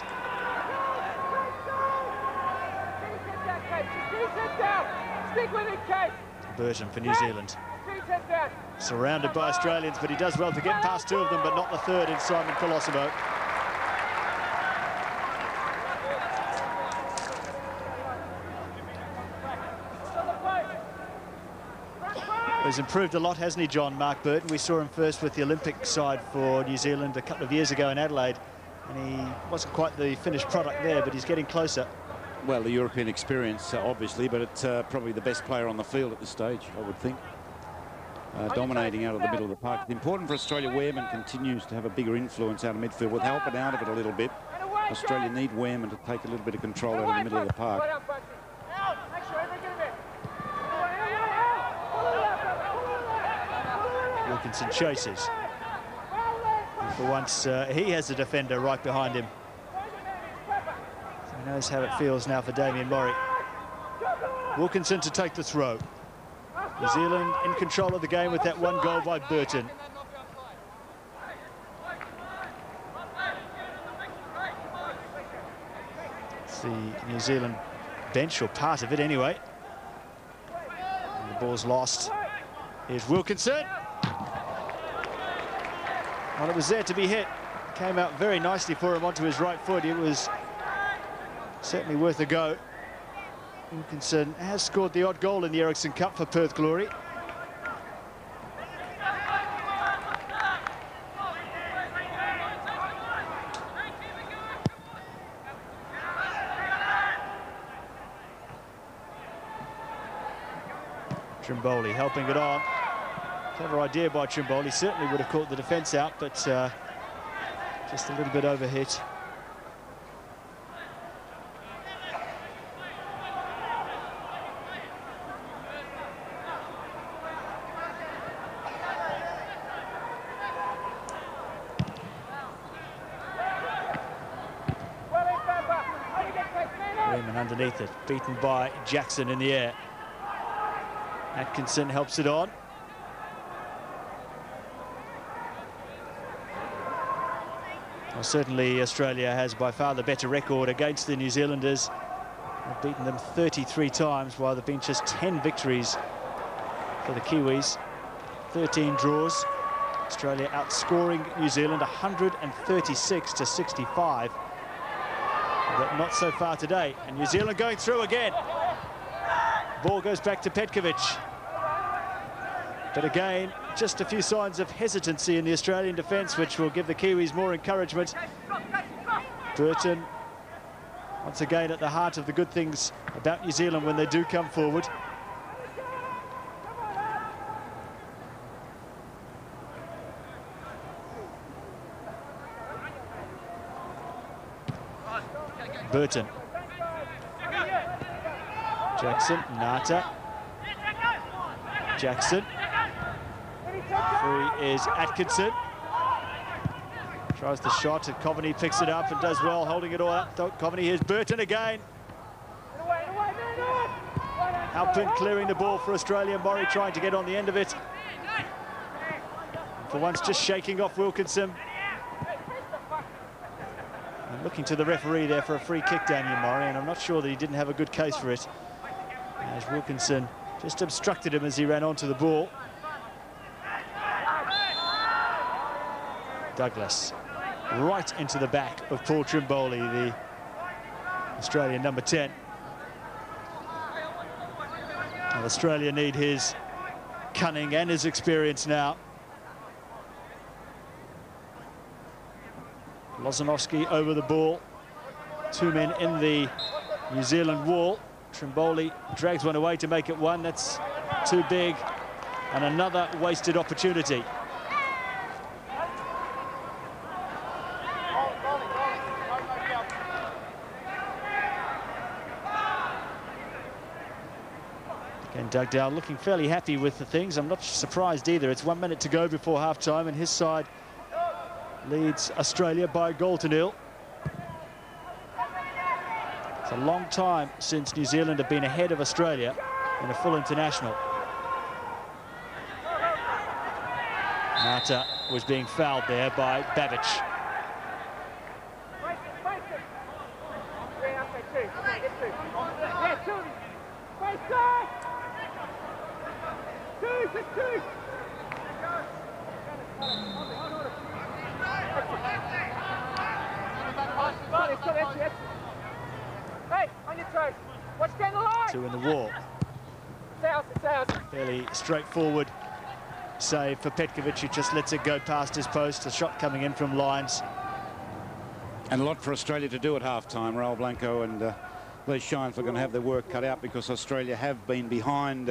Burton for New Zealand. Surrounded by Australians, but he does well to get past two of them, but not the third in Simon Colosimo. He's improved a lot, hasn't he, John, Mark Burton? We saw him first with the Olympic side for New Zealand a couple of years ago in Adelaide, and he wasn't quite the finished product there, but he's getting closer. Well, the European experience, obviously, but it's probably the best player on the field at this stage, I would think. Dominating out of the middle of the park. It's important for Australia. Weirman continues to have a bigger influence out of midfield, with helping out of it a little bit. Australia need Weirman to take a little bit of control out of the middle of the park. Wilkinson chases. And for once, he has a defender right behind him. So he knows how it feels now for Damien Mori. Wilkinson to take the throw. New Zealand in control of the game with that one goal by Burton. It's the New Zealand bench, or part of it anyway. And the ball's lost. Here's Wilkinson. Well, it was there to be hit. Came out very nicely for him onto his right foot. It was certainly worth a go. Wilkinson has scored the odd goal in the Ericsson Cup for Perth Glory. Trimboli helping it on. Clever idea by Trimboli. Certainly would have caught the defence out, but just a little bit overhit. Raymond underneath it, beaten by Jackson in the air. Atkinson helps it on. Well, certainly Australia has by far the better record against the New Zealanders. They've beaten them 33 times, while there have been just 10 victories for the Kiwis. 13 draws. Australia outscoring New Zealand 136 to 65. But not so far today. And New Zealand going through again. Ball goes back to Petkovic. But again, just a few signs of hesitancy in the Australian defence, which will give the Kiwis more encouragement. Burton, once again, at the heart of the good things about New Zealand when they do come forward. Burton. Jackson, Ngata. Jackson. Free is Atkinson. Tries the shot and Coveny picks it up and does well, holding it all up. Coveny, here's Burton again. Harper clearing the ball for Australia. Mori trying to get on the end of it. For once, just shaking off Wilkinson. And looking to the referee there for a free kick, Daniel Mori, and I'm not sure that he didn't have a good case for it, as Wilkinson just obstructed him as he ran onto the ball. Douglas right into the back of Paul Trimboli, the Australian number 10. Well, Australia need his cunning and his experience now. Lozanovsky over the ball. Two men in the New Zealand wall. Trimboli drags one away to make it one. That's too big. And another wasted opportunity. Again, Dugdale looking fairly happy with the things. I'm not surprised either. It's 1 minute to go before half-time, and his side leads Australia by a goal to nil. It's a long time since New Zealand have been ahead of Australia in a full international. Ngata was being fouled there by Babic. Two in the wall. Fairly straightforward save for Petkovic, who just lets it go past his post. A shot coming in from Lyons. And a lot for Australia to do at half-time. Raul Blanco and Les Shines are going to have their work cut out, because Australia have been behind.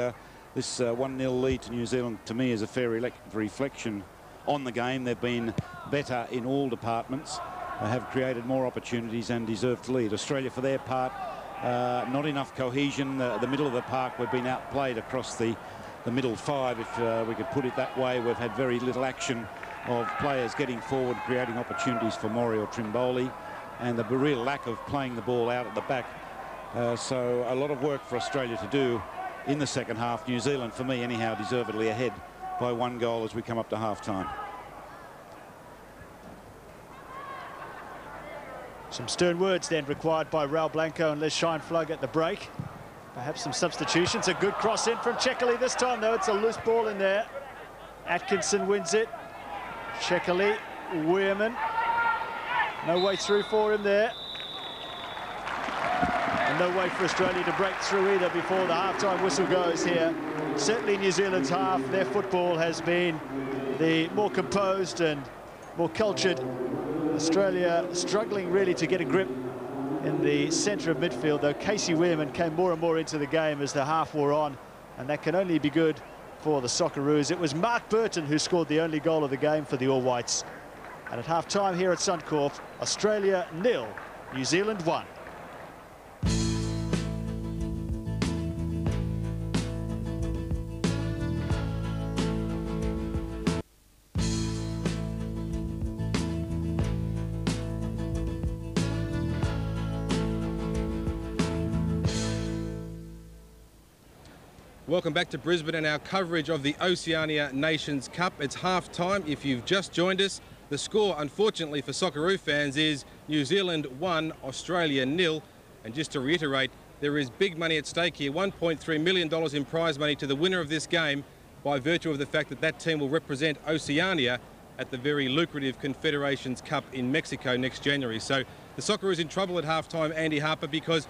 This 1-0 lead to New Zealand, to me, is a fair reflection on the game. They've been better in all departments. They have created more opportunities and deserved to lead. Australia, for their part, not enough cohesion. The middle of the park, we've been outplayed across the middle five, if we could put it that way. We've had very little action of players getting forward, creating opportunities for Mori or Trimboli, and the real lack of playing the ball out at the back. So a lot of work for Australia to do in the second half. New Zealand, for me anyhow, deservedly ahead by 1 goal as we come up to half-time. Some stern words then required by Raul Blanco and Les Shine-Flug at the break. Perhaps some substitutions. A good cross in from Chekali this time, though. It's a loose ball in there. Atkinson wins it. Chekali, Weirman. No way through for him there. And no way for Australia to break through either before the half-time whistle goes here. Certainly New Zealand's half, their football has been the more composed and more cultured. Australia struggling really to get a grip in the centre of midfield, though Casey Weirman came more and more into the game as the half wore on, and that can only be good for the Socceroos. It was Mark Burton who scored the only goal of the game for the All Whites. And at half-time here at Suncorp, Australia 0, New Zealand 1. Welcome back to Brisbane and our coverage of the Oceania Nations Cup. It's half-time. If you've just joined us, the score, unfortunately for Socceroo fans, is New Zealand 1, Australia 0. And just to reiterate, there is big money at stake here, $1.3 million in prize money to the winner of this game. by virtue of the fact that that team will represent Oceania at the very lucrative Confederations Cup in Mexico next January. So the Socceroos in trouble at half-time, Andy Harper, because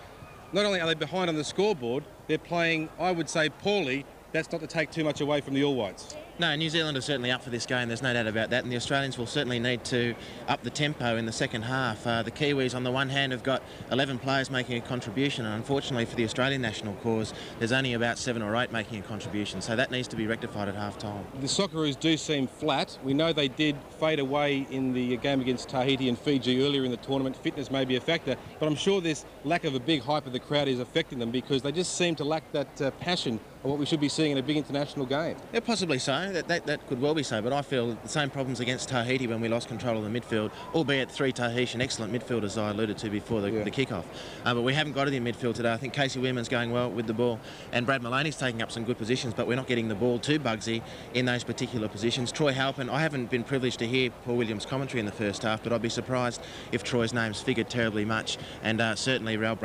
not only are they behind on the scoreboard, they're playing, I would say, poorly. That's not to take too much away from the All Whites. No, New Zealand are certainly up for this game, there's no doubt about that, and the Australians will certainly need to up the tempo in the second half. The Kiwis, on the one hand, have got 11 players making a contribution, and unfortunately for the Australian national cause, there's only about 7 or 8 making a contribution, so that needs to be rectified at half-time. The Socceroos do seem flat. We know they did fade away in the game against Tahiti and Fiji earlier in the tournament. Fitness may be a factor, but I'm sure this lack of a big hype of the crowd is affecting them because they just seem to lack that passion of what we should be seeing in a big international game. Yeah, possibly so. That could well be so, but I feel the same problems against Tahiti when we lost control of the midfield, albeit 3 Tahitian excellent midfielders I alluded to before the kick-off. But we haven't got it in midfield today. I think Casey Weirman's going well with the ball, and Brad Maloney's taking up some good positions, but we're not getting the ball to Bugsy in those particular positions. Troy Halpin, I haven't been privileged to hear Paul Williams' commentary in the first half, but I'd be surprised if Troy's name's figured terribly much, and certainly Raul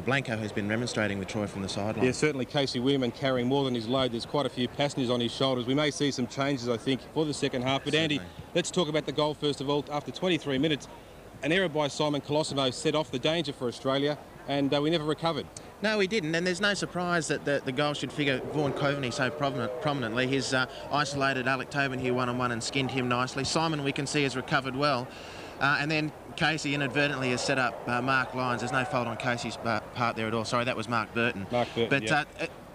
Blanco has been remonstrating with Troy from the sideline. Yeah, certainly Casey Weirman carrying more than his load. There's quite a few passengers on his shoulders. We may see some changes, I think, for the second half. But Andy, let's talk about the goal first of all. After 23 minutes, an error by Simon Colosimo set off the danger for Australia, and we never recovered. No, we didn't, and there's no surprise that the goal should figure Vaughan Coveny so prominently. He's isolated Alec Tobin here one-on-one and skinned him nicely. Simon, we can see, has recovered well. And then Casey inadvertently has set up Mark Lyons. There's no fault on Casey's part there at all. Sorry, that was Mark Burton. But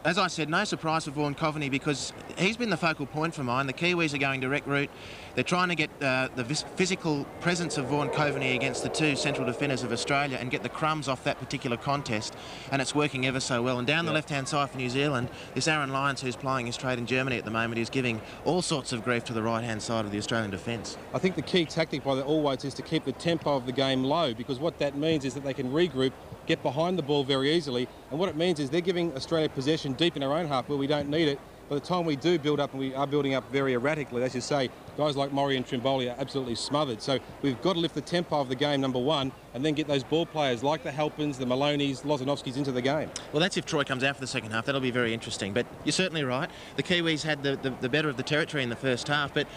as I said, no surprise for Vaughan Coveny because he's been the focal point for mine. The Kiwis are going direct route. They're trying to get the physical presence of Vaughan Coveny against the 2 central defenders of Australia and get the crumbs off that particular contest, and it's working ever so well. And down the left-hand side for New Zealand, this Aaran Lyons, who's plying his trade in Germany at the moment, is giving all sorts of grief to the right-hand side of the Australian defence. I think the key tactic by the All Whites is to keep the tempo of the game low, because what that means is that they can regroup, get behind the ball very easily, and what it means is they're giving Australia possession deep in our own half where we don't need it. By the time we do build up, and we are building up very erratically, as you say, guys like Mori and Trimboli are absolutely smothered. So we've got to lift the tempo of the game, number one, and then get those ball players like the Halpins, the Maloneys, Lozanovskis into the game. Well, that's if Troy comes out for the second half. That'll be very interesting. But you're certainly right. The Kiwis had the better of the territory in the first half. But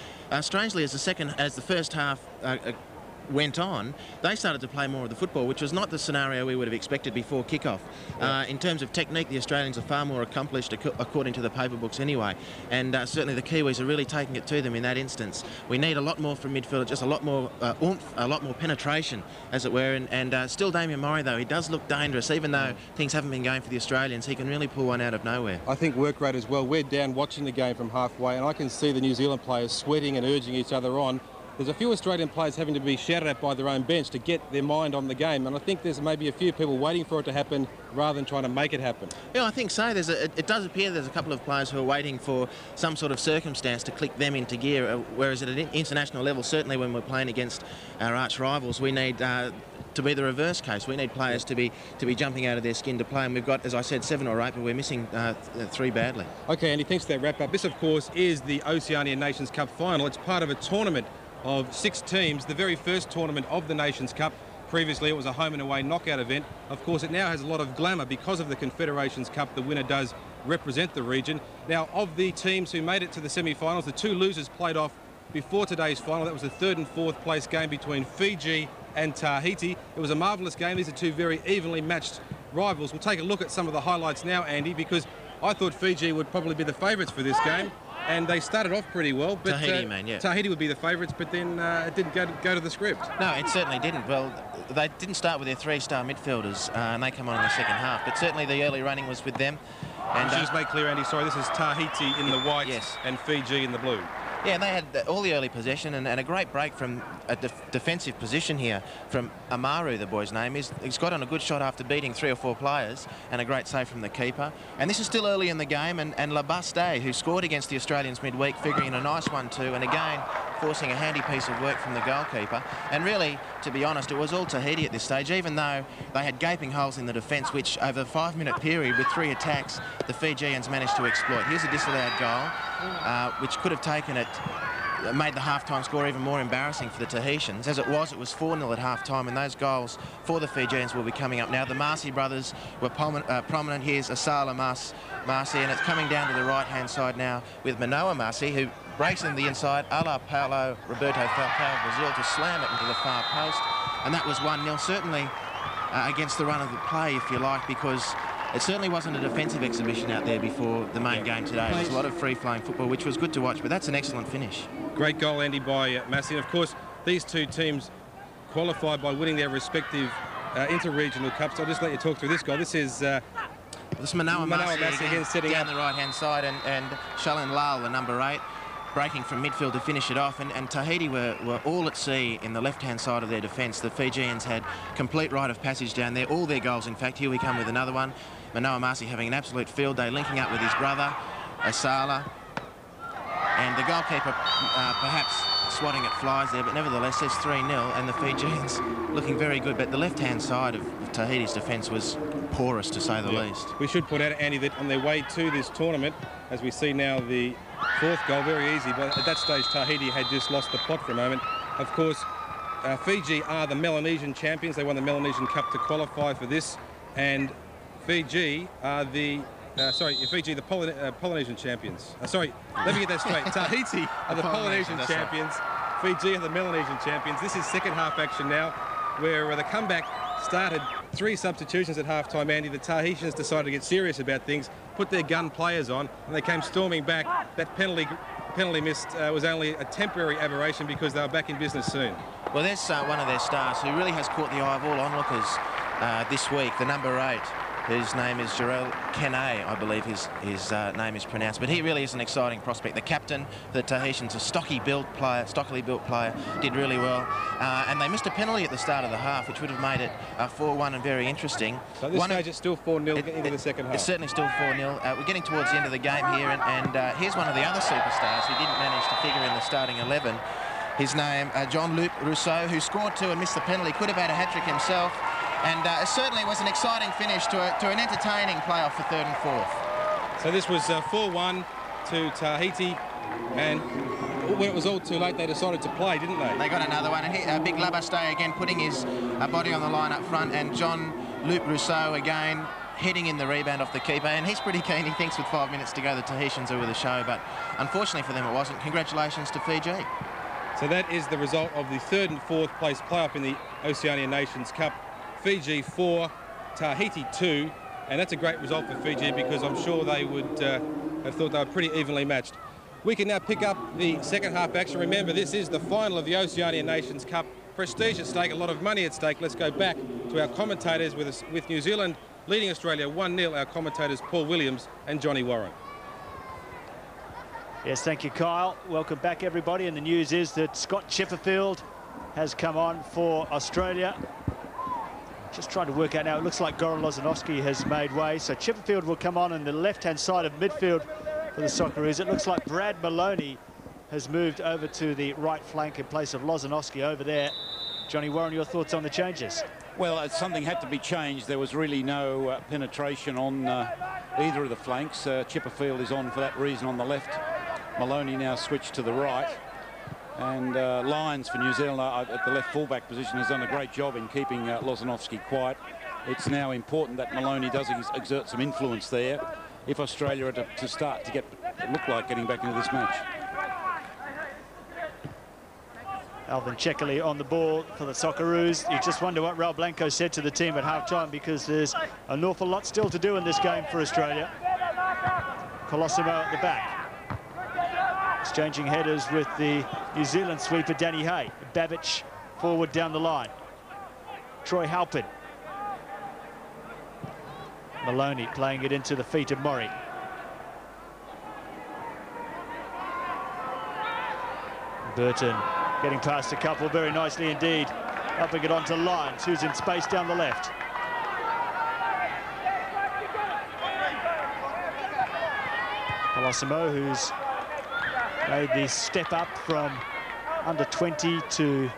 strangely, as the first half went on, they started to play more of the football, which was not the scenario we would have expected before kick-off. In terms of technique, the Australians are far more accomplished according to the paper books anyway, and certainly the Kiwis are really taking it to them in that instance. We need a lot more from midfield, just a lot more oomph, a lot more penetration, as it were, and still Damien Mori, though, he does look dangerous. Even though things haven't been going for the Australians, he can really pull one out of nowhere. I think work rate as well. We're down watching the game from halfway, and I can see the New Zealand players sweating and urging each other on. There's a few Australian players having to be shouted at by their own bench to get their mind on the game, and I think there's maybe a few people waiting for it to happen rather than trying to make it happen. Yeah, I think so. It does appear there's a couple of players who are waiting for some sort of circumstance to click them into gear, whereas at an international level, certainly when we're playing against our arch rivals, we need to be the reverse case. We need players to be jumping out of their skin to play, and we've got, as I said, 7 or 8, but we're missing 3 badly. Okay, Andy, thanks for that wrap-up. This, of course, is the Oceania Nations Cup final. It's part of a tournament of 6 teams, the very first tournament of the Nations Cup. Previously, it was a home and away knockout event. Of course, it now has a lot of glamour because of the Confederations Cup. The winner does represent the region. Now, of the teams who made it to the semi-finals, the 2 losers played off before today's final. That was the 3rd and 4th place game between Fiji and Tahiti. It was a marvellous game. These are 2 very evenly matched rivals. We'll take a look at some of the highlights now, Andy, because I thought Fiji would probably be the favourites for this game. And they started off pretty well, but Tahiti would be the favourites, but then it didn't go to the script. No, it certainly didn't. Well, they didn't start with their 3-star midfielders, and they come on in the second half. But certainly the early running was with them. And just make clear, Andy, sorry, this is Tahiti in the white and Fiji in the blue. Yeah, they had all the early possession and a great break from a defensive position here from Amaru, the boy's name is. He's got on a good shot after beating 3 or 4 players, and a great save from the keeper. And this is still early in the game, and Labaste, who scored against the Australians midweek, figuring a nice 1-2, and again forcing a handy piece of work from the goalkeeper. And really, to be honest, it was all Tahiti at this stage, even though they had gaping holes in the defence, which over a 5-minute period with 3 attacks, the Fijians managed to exploit. Here's a disallowed goal, which could have taken it made the half-time score even more embarrassing for the Tahitians. As it was 4-0 at half-time, and those goals for the Fijians will be coming up now. The Marcy brothers were prominent. Here's Asala Marcy, and it's coming down to the right-hand side now with Manoa Marcy, who breaks in the inside, a la Paulo Roberto Falcao of Brazil, to slam it into the far post. And that was 1-0, certainly against the run of the play, if you like, because it certainly wasn't a defensive exhibition out there before the main game today. It was a lot of free-flowing football, which was good to watch, but that's an excellent finish. Great goal, Andy, by Massey. And of course, these two teams qualified by winning their respective inter-regional cups. I'll just let you talk through this goal. This is Manoa Marcy again setting down up the right-hand side, and Shalin Lal, the number 8, breaking from midfield to finish it off. And Tahiti were all at sea in the left-hand side of their defence. The Fijians had complete right of passage down there, all their goals, in fact. Here we come with another one. Manoa Marcy having an absolute field day, linking up with his brother, Asala. And the goalkeeper perhaps swatting at flies there, but nevertheless, there's 3-0, and the Fijians looking very good. But the left-hand side of Tahiti's defence was porous, to say the least. We should point out, Andy, that on their way to this tournament, as we see now the 4th goal, very easy, but at that stage Tahiti had just lost the plot for a moment. Of course, Fiji are the Melanesian champions. They won the Melanesian Cup to qualify for this, and Fiji are the Fiji the Polynesian champions. Sorry, let me get that straight. Tahiti are the Polynesian champions. Right. Fiji are the Melanesian champions. This is second half action now, where the comeback started. 3 substitutions at half-time, Andy. The Tahitians decided to get serious about things, put their gun players on, and they came storming back. That penalty missed was only a temporary aberration because they were back in business soon. Well, there's one of their stars who really has caught the eye of all onlookers this week, the number 8. His name is Jarrell Kene, I believe his name is pronounced. But he really is an exciting prospect. The captain for the Tahitians, a stockily built player, did really well. And they missed a penalty at the start of the half, which would have made it 4-1 and very interesting. So at this stage, it's still 4-0 into the second half. It's certainly still 4-0. We're getting towards the end of the game here, and here's one of the other superstars who didn't manage to figure in the starting 11. His name, Jean-Luc Rousseau, who scored 2 and missed the penalty, could have had a hat-trick himself. And it certainly was an exciting finish to an entertaining playoff for 3rd and 4th. So this was 4-1 to Tahiti, and when it was all too late, they decided to play, didn't they? They got another one, and Big Labaste again putting his body on the line up front, and Jean-Luc Rousseau again heading in the rebound off the keeper, and he's pretty keen. He thinks with 5 minutes to go, the Tahitians are with the show, but unfortunately for them it wasn't. Congratulations to Fiji. So that is the result of the 3rd and 4th place playoff in the Oceania Nations Cup. Fiji 4, Tahiti 2, and that's a great result for Fiji because I'm sure they would have thought they were pretty evenly matched. We can now pick up the second half action. Remember, this is the final of the Oceania Nations Cup. Prestige at stake, a lot of money at stake. Let's go back to our commentators with New Zealand leading Australia 1-0, our commentators Paul Williams and Johnny Warren. Yes, thank you, Kyle. Welcome back, everybody. And the news is that Scott Chipperfield has come on for Australia. Just trying to work out now, it looks like Goran Lozanovski has made way. So Chipperfield will come on the left-hand side of midfield for the Socceroos. It looks like Brad Maloney has moved over to the right flank in place of Lozanovski over there. Johnny Warren, your thoughts on the changes? Well, something had to be changed. There was really no penetration on either of the flanks. Chipperfield is on for that reason on the left. Maloney now switched to the right. And Lyons for New Zealand at the left fullback position has done a great job in keeping Lozanovski quiet. It's now important that Maloney does exert some influence there if Australia are to start to look like getting back into this match. Alvin Chekali on the ball for the Socceroos. You just wonder what Raul Blanco said to the team at half-time because there's an awful lot still to do in this game for Australia. Colosimo at the back. Exchanging headers with the New Zealand sweeper Danny Hay. Babic forward down the line. Troy Halpin. Maloney playing it into the feet of Mori. Burton getting past a couple very nicely indeed. Upping it onto Lyons, who's in space down the left. Colosimo, who's made the step up from under 20 to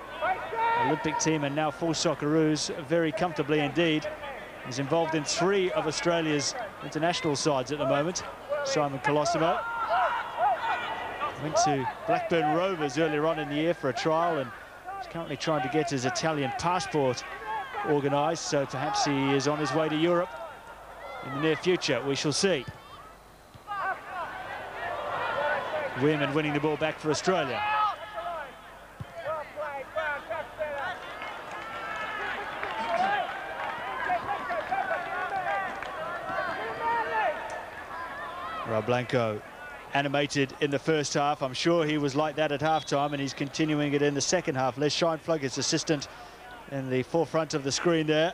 Olympic team and now full Socceroos very comfortably indeed. He's involved in 3 of Australia's international sides at the moment. Simon Colosimo. Went to Blackburn Rovers earlier on in the year for a trial, and he's currently trying to get his Italian passport organised, so perhaps he is on his way to Europe in the near future. We shall see. Weirman winning the ball back for Australia. Blanco animated in the first half. I'm sure he was like that at half-time, and he's continuing it in the second half. Les Scheinflug, his assistant, in the forefront of the screen there.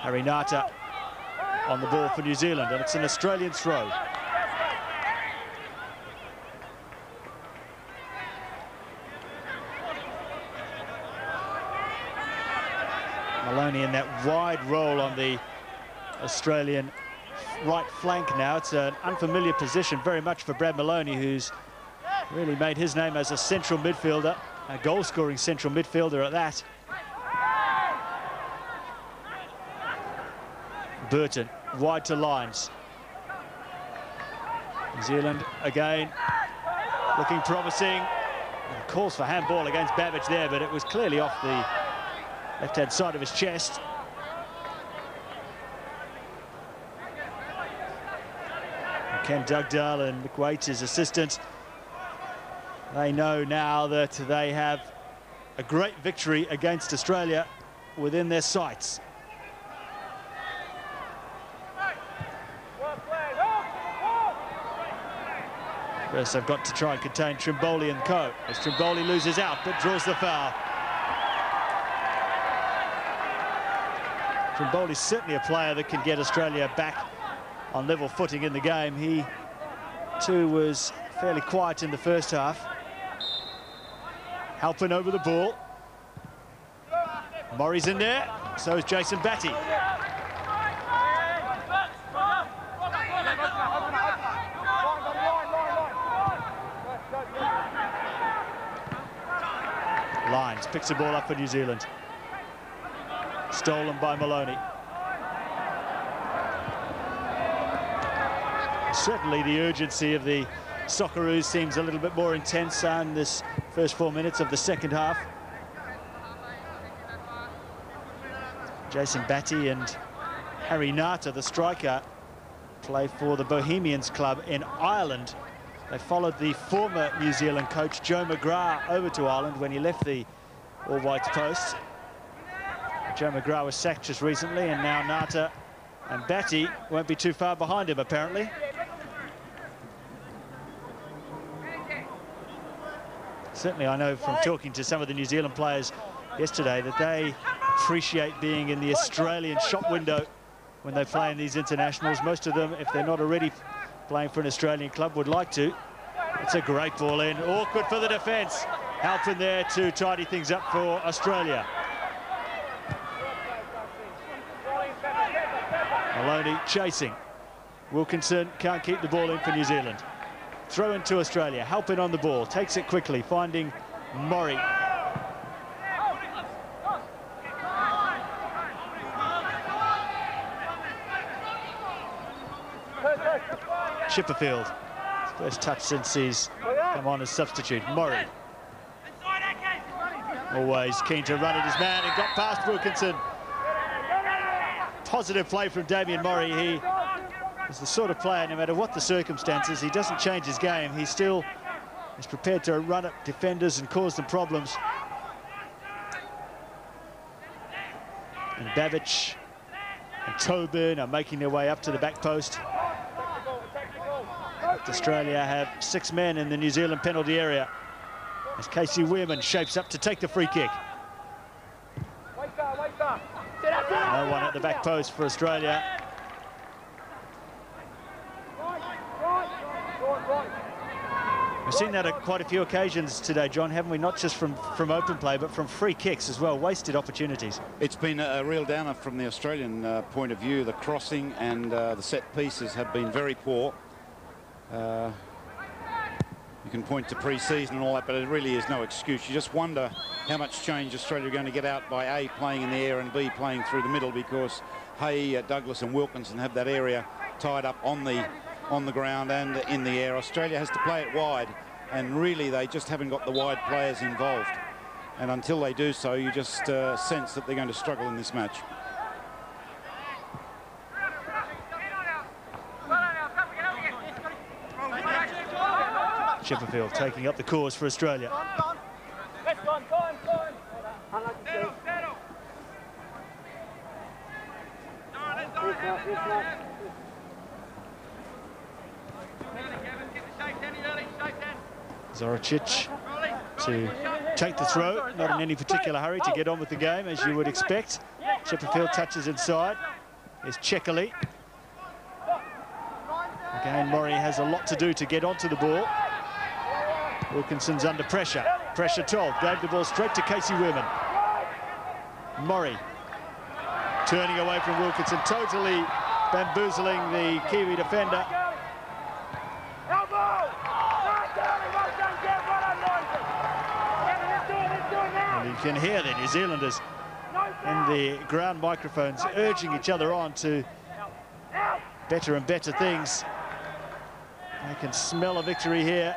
Harry Ngata on the ball for New Zealand, and it's an Australian throw. Maloney in that wide role on the Australian right flank now. It's an unfamiliar position very much for Brad Maloney, who's really made his name as a central midfielder, a goal-scoring central midfielder at that. Burton wide to Lines. New Zealand again looking promising. Calls for handball against Babbage there, but it was clearly off the left-hand side of his chest. And Ken Dugdale and Mick Waite, his assistant, they know now that they have a great victory against Australia within their sights. First, they've got to try and contain Trimboli and co. As Trimboli loses out, but draws the foul. Trimboli's certainly a player that can get Australia back on level footing in the game. He, too, was fairly quiet in the first half. Halpin over the ball. Mori's in there, so is Jason Batty. Lines picks the ball up for New Zealand. Stolen by Maloney. Certainly the urgency of the Socceroos seems a little bit more intense in this first 4 minutes of the second half. Jason Batty and Harry Ngata, the striker, play for the Bohemians club in Ireland. They followed the former New Zealand coach Joe McGrath over to Ireland when he left the All Whites post. Joe McGrath was sacked just recently, and now Ngata and Batty won't be too far behind him, apparently. Certainly, I know from talking to some of the New Zealand players yesterday that they appreciate being in the Australian shop window when they play in these internationals. Most of them, if they're not already playing for an Australian club, would like to. It's a great ball in. Awkward for the defence. Halpin there to tidy things up for Australia. Maloney chasing. Wilkinson can't keep the ball in for New Zealand. Throw into Australia. Halpin on the ball. Takes it quickly, finding Mori. Chipperfield. First touch since he's come on as substitute. Mori. Always keen to run at his man and got past Wilkinson. Positive play from Damien Mori. He is the sort of player, no matter what the circumstances, he doesn't change his game. He still is prepared to run at defenders and cause them problems. And Babbage and Tobin are making their way up to the back post. Australia have 6 men in the New Zealand penalty area as Casey Weirman shapes up to take the free kick. No one at the back post for Australia. We've seen that at quite a few occasions today, John, haven't we? Not just from open play, but from free kicks as well. Wasted opportunities. It's been a real downer from the Australian point of view. The crossing and the set pieces have been very poor. You can point to pre-season and all that, but it really is no excuse. You just wonder how much change Australia are going to get out by A, playing in the air, and B, playing through the middle, because Hay, Douglas and Wilkinson have that area tied up on the ground and in the air. Australia has to play it wide, and really they just haven't got the wide players involved. And until they do so, you just sense that they're going to struggle in this match. Chipperfield taking up the cause for Australia. Zoricic to take the throw, not in any particular hurry to get on with the game, as you would expect. Chipperfield touches inside. There's Chekali. Again, Mori has a lot to do to get onto the ball. Wilkinson's under pressure. Pressure 12. Gave the ball straight to Casey Wehrman. Mori turning away from Wilkinson, totally bamboozling the Kiwi defender. And you can hear the New Zealanders in the ground microphones urging each other on to better and better things. They can smell a victory here.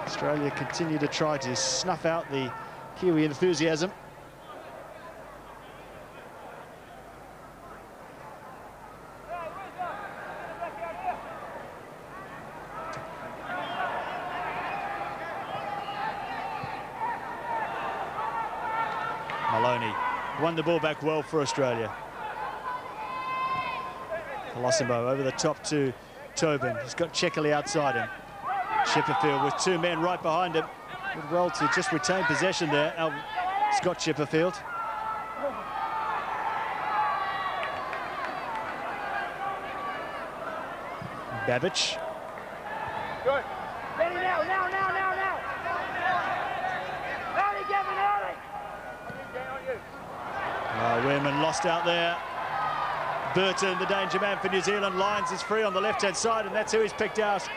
Australia continue to try to snuff out the Kiwi enthusiasm. Maloney won the ball back well for Australia. Colosimo over the top to Tobin. He's got Chekali outside him. Chipperfield with two men right behind him. Did well to just retain possession there. Scott Chipperfield. Babbage. Good. Ready now, now. Early, Gavin, early. Wehrman lost out there. Burton, the danger man for New Zealand. Lyons is free on the left-hand side, and that's who he's picked out.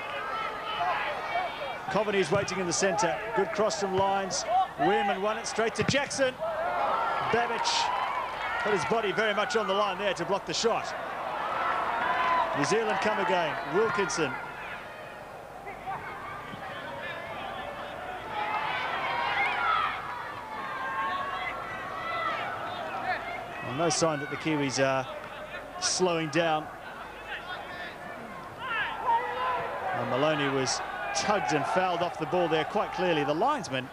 Coveny's waiting in the centre. Good cross from Lyons. Wehrman won it straight to Jackson. Babbage put his body very much on the line there to block the shot. New Zealand come again. Wilkinson. Well, no sign that the Kiwis are slowing down. And Maloney was tugged and fouled off the ball there quite clearly. The linesman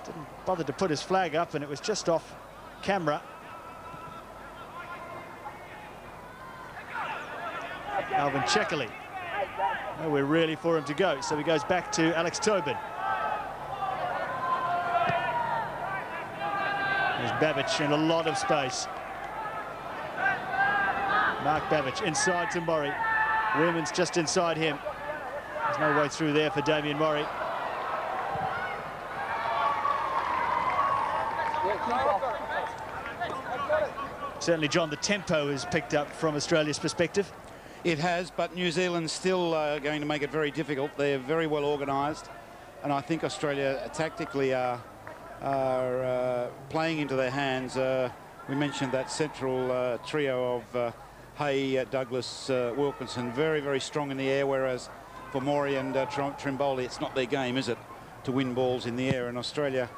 didn't bother to put his flag up, and it was just off camera. Alvin Chekali. Nowhere really for him to go, so he goes back to Alex Tobin. There's Babbage in a lot of space. Mark Babbage inside to Mori. Wehrman's just inside him. There's no way through there for Damien Mori. Certainly, John, the tempo is picked up from Australia's perspective. It has, but New Zealand's still going to make it very difficult. They're very well organised, and I think Australia tactically are playing into their hands. We mentioned that central trio of Hay, Douglas, Wilkinson, very, very strong in the air, whereas for Mori and Trimboli, it's not their game, is it, to win balls in the air, and Australia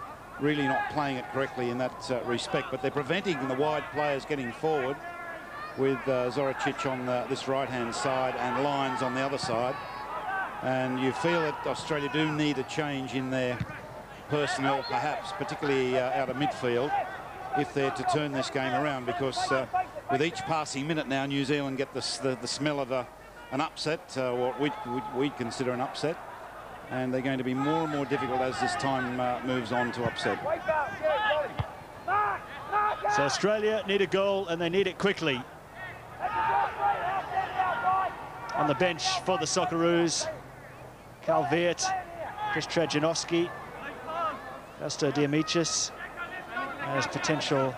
really not playing it correctly in that respect, but they're preventing the wide players getting forward with Zoricic on this right-hand side and Lyons on the other side. And you feel that Australia do need a change in their personnel, perhaps, particularly out of midfield, if they're to turn this game around, because with each passing minute now, New Zealand get the smell of an upset, what we'd consider an upset, and they're going to be more and more difficult as this time moves on to upset. So Australia need a goal, and they need it quickly. On the bench for the Socceroos, Calvert, Chris Trajanowski, Justo Diamichis as potential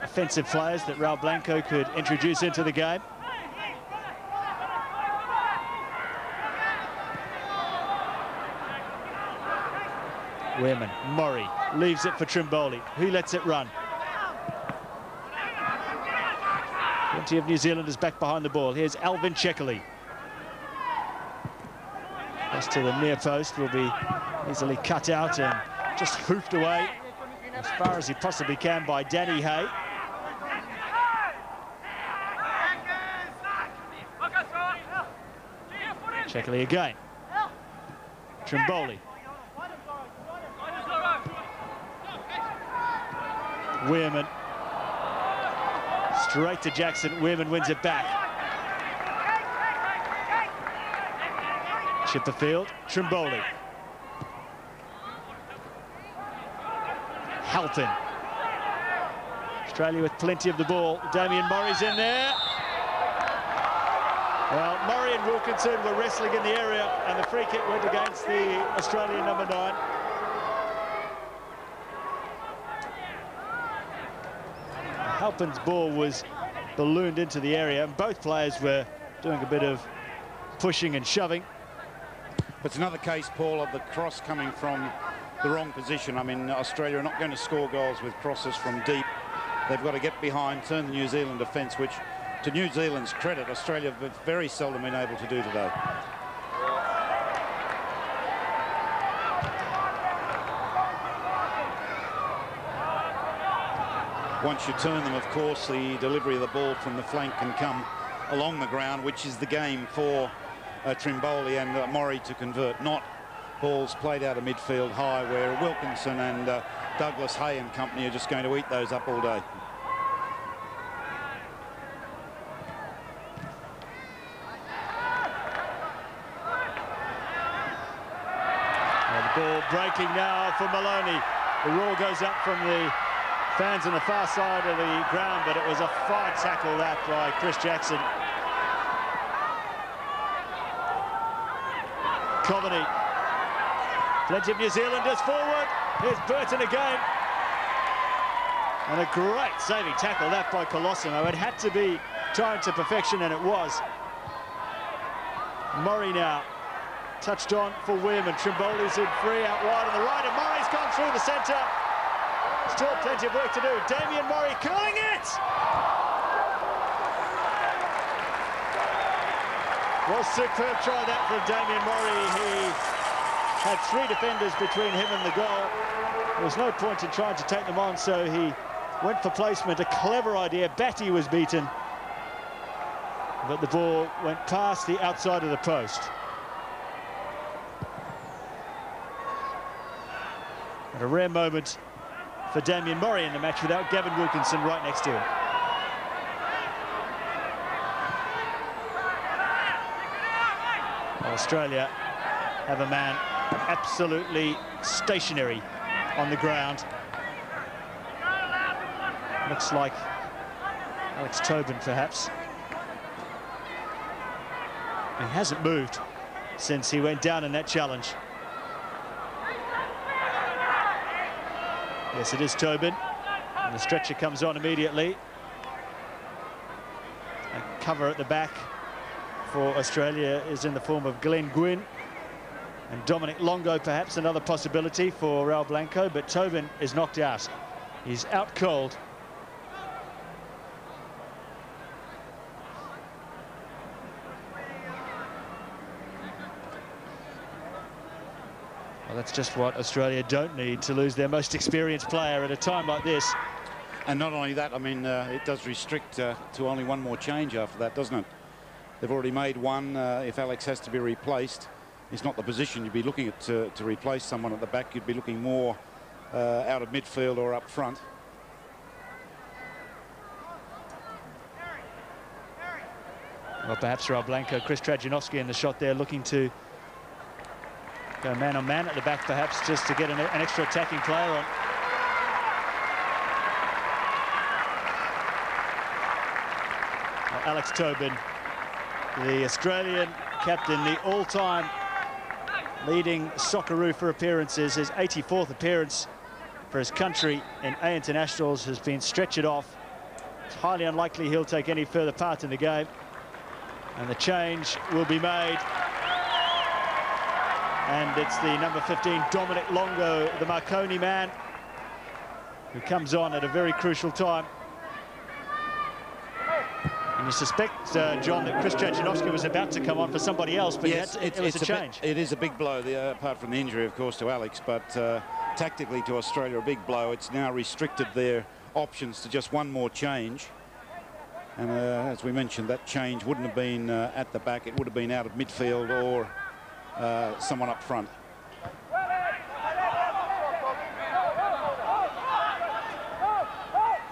offensive players that Raul Blanco could introduce into the game. Weirman, Mori leaves it for Trimboli, who lets it run. Plenty of New Zealanders back behind the ball. Here's Alvin Checkley. Pass to the near post will be easily cut out and just hoofed away as far as he possibly can by Danny Hay. Checkley again. Trimboli. Weirman. Straight to Jackson. Weirman wins it back. Chipperfield. Trimboli. Halpin. Australia with plenty of the ball. Damien Murray's in there. Well, Murray and Wilkinson were wrestling in the area, and the free kick went against the Australian number 9. Halpin's ball was ballooned into the area, and both players were doing a bit of pushing and shoving. It's another case, Paul, of the cross coming from the wrong position. I mean, Australia are not going to score goals with crosses from deep. They've got to get behind, turn the New Zealand defence, which, to New Zealand's credit, Australia have very seldom been able to do today. Once you turn them, of course, the delivery of the ball from the flank can come along the ground, which is the game for Trimboli and Mori to convert, not balls played out of midfield high, where Wilkinson and Douglas Hay and company are just going to eat those up all day. The ball breaking now for Maloney. The roar goes up from the fans on the far side of the ground, but it was a fine tackle that by Chris Jackson. Coveny. Plenty of New Zealanders forward. Here's Burton again. And a great saving tackle that by Colosimo. It had to be timed to perfection, and it was. Mori now. Touched on for Weirman. Trimboli's in free out wide on the right, and Murray's gone through the centre. Still plenty of work to do. Damien Mori curling it! Well, superb try that from Damien Mori. He had 3 defenders between him and the goal. There was no point in trying to take them on, so he went for placement. A clever idea. Batty was beaten, but the ball went past the outside of the post. And a rare moment for Damien Mori in the match without Gavin Wilkinson right next to him. Well, Australia have a man absolutely stationary on the ground. Looks like Alex Tobin, perhaps. He hasn't moved since he went down in that challenge. Yes, it is Tobin, and the stretcher comes on immediately. And cover at the back for Australia is in the form of Glenn Gwynn. And Dominic Longo, perhaps another possibility for Raul Blanco, but Tobin is knocked out. He's out cold. Well, that's just what Australia don't need to lose their most experienced player at a time like this. And not only that, I mean, it does restrict to only one more change after that, doesn't it? They've already made one. If Alex has to be replaced, it's not the position you'd be looking at to replace someone at the back. You'd be looking more out of midfield or up front. Well, perhaps Raul Blanco, Chris Trajanowski in the shot there, looking to go man on man at the back, perhaps just to get an extra attacking player on. Well, Alex Tobin, the Australian captain, the all-time leading Socceroo for appearances, his 84th appearance for his country in A internationals, has been stretchered off. It's highly unlikely he'll take any further part in the game. And the change will be made. And it's the number 15, Dominic Longo, the Marconi man, who comes on at a very crucial time. And you suspect, John, that Chris Trajanowski was about to come on for somebody else, but yes, it was a change. It is a big blow, apart from the injury, of course, to Alex, but tactically to Australia, a big blow. It's now restricted their options to just one more change. And as we mentioned, that change wouldn't have been at the back. It would have been out of midfield or someone up front.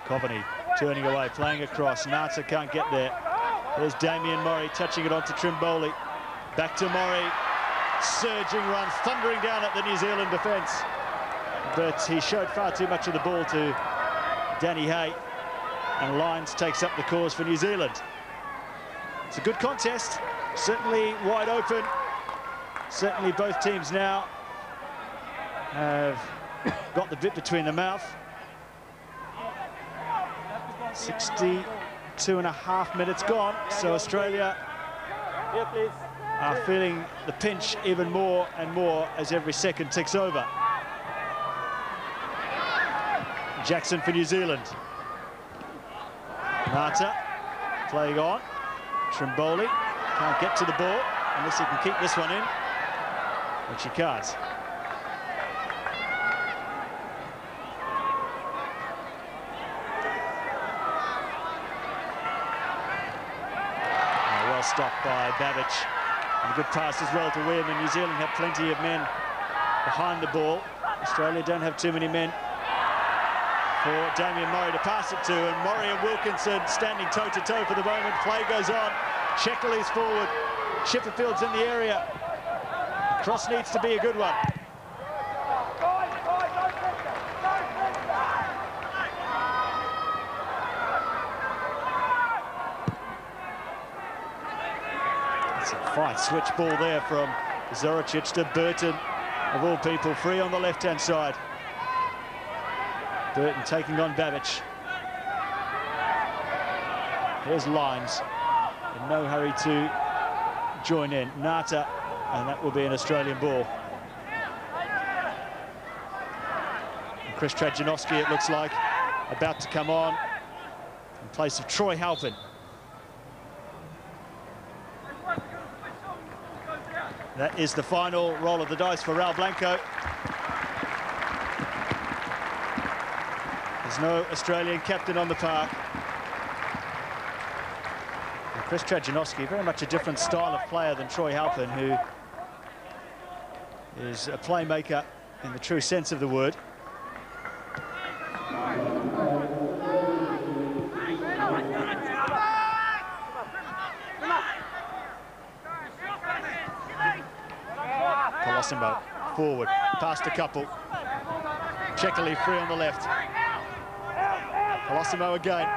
Coveny turning away, playing across. Ngata can't get there. There's Damien Mori touching it onto Trimboli. Back to Mori. Surging run, thundering down at the New Zealand defence. But he showed far too much of the ball to Danny Hay. And Lyons takes up the cause for New Zealand. It's a good contest, certainly wide open. Certainly both teams now have got the bit between the mouth. 62.5 minutes gone, so Australia are feeling the pinch even more and more as every second ticks over. Jackson for New Zealand. Ngata playing on. Trimboli can't get to the ball unless he can keep this one in, which he can't. Well stopped by Babbage. And a good pass as well to Wim, and New Zealand have plenty of men behind the ball. Australia don't have too many men for Damien Mori to pass it to, and Mori and Wilkinson standing toe-to-toe for the moment. Play goes on. Sheckley's forward. Chipperfield's in the area. The cross needs to be a good one. It's a fine switch ball there from Zoricic to Burton, of all people, free on the left-hand side. Burton taking on Babbage. Here's Lyons, in no hurry to join in. Ngata, and that will be an Australian ball. And Chris Trajanowski, it looks like, about to come on in place of Troy Halpin. That is the final roll of the dice for Raul Blanco. There's no Australian captain on the park. And Chris Trajanowski, very much a different style of player than Troy Halpin, who is a playmaker in the true sense of the word. Colosimo forward, past a couple. Sheckley free on the left. Colosimo again.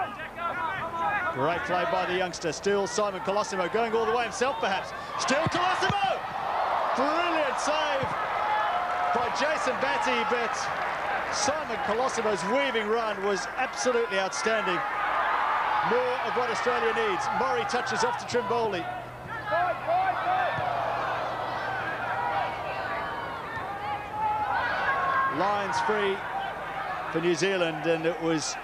Great play by the youngster. Still Simon Colosimo going all the way himself, perhaps. Still Colosimo! Brilliant save by Jason Batty, but Simon Colosimo's weaving run was absolutely outstanding. More of what Australia needs. Mori touches off to Trimboli. Lyons free for New Zealand, and it was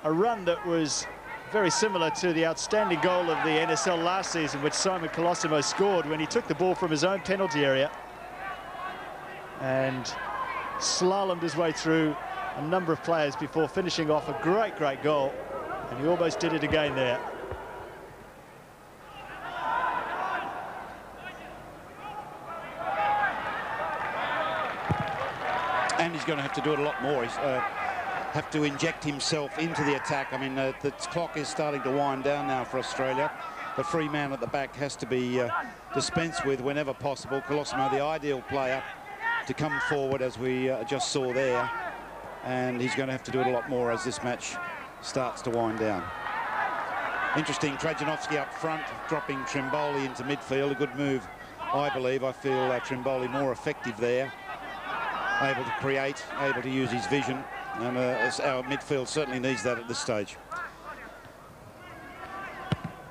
a run that was very similar to the outstanding goal of the NSL last season, which Simon Colosimo scored when he took the ball from his own penalty area and slalomed his way through a number of players before finishing off a great, great goal. And he almost did it again there. And he's going to have to do it a lot more. He's have to inject himself into the attack. I mean, the clock is starting to wind down now for Australia. The free man at the back has to be dispensed with whenever possible. Colosimo, the ideal player to come forward, as we just saw there. And he's going to have to do it a lot more as this match starts to wind down. Interesting, Trajanowski up front, dropping Trimboli into midfield. A good move, I believe. I feel Trimboli more effective there. Able to create, able to use his vision, and our midfield certainly needs that at this stage.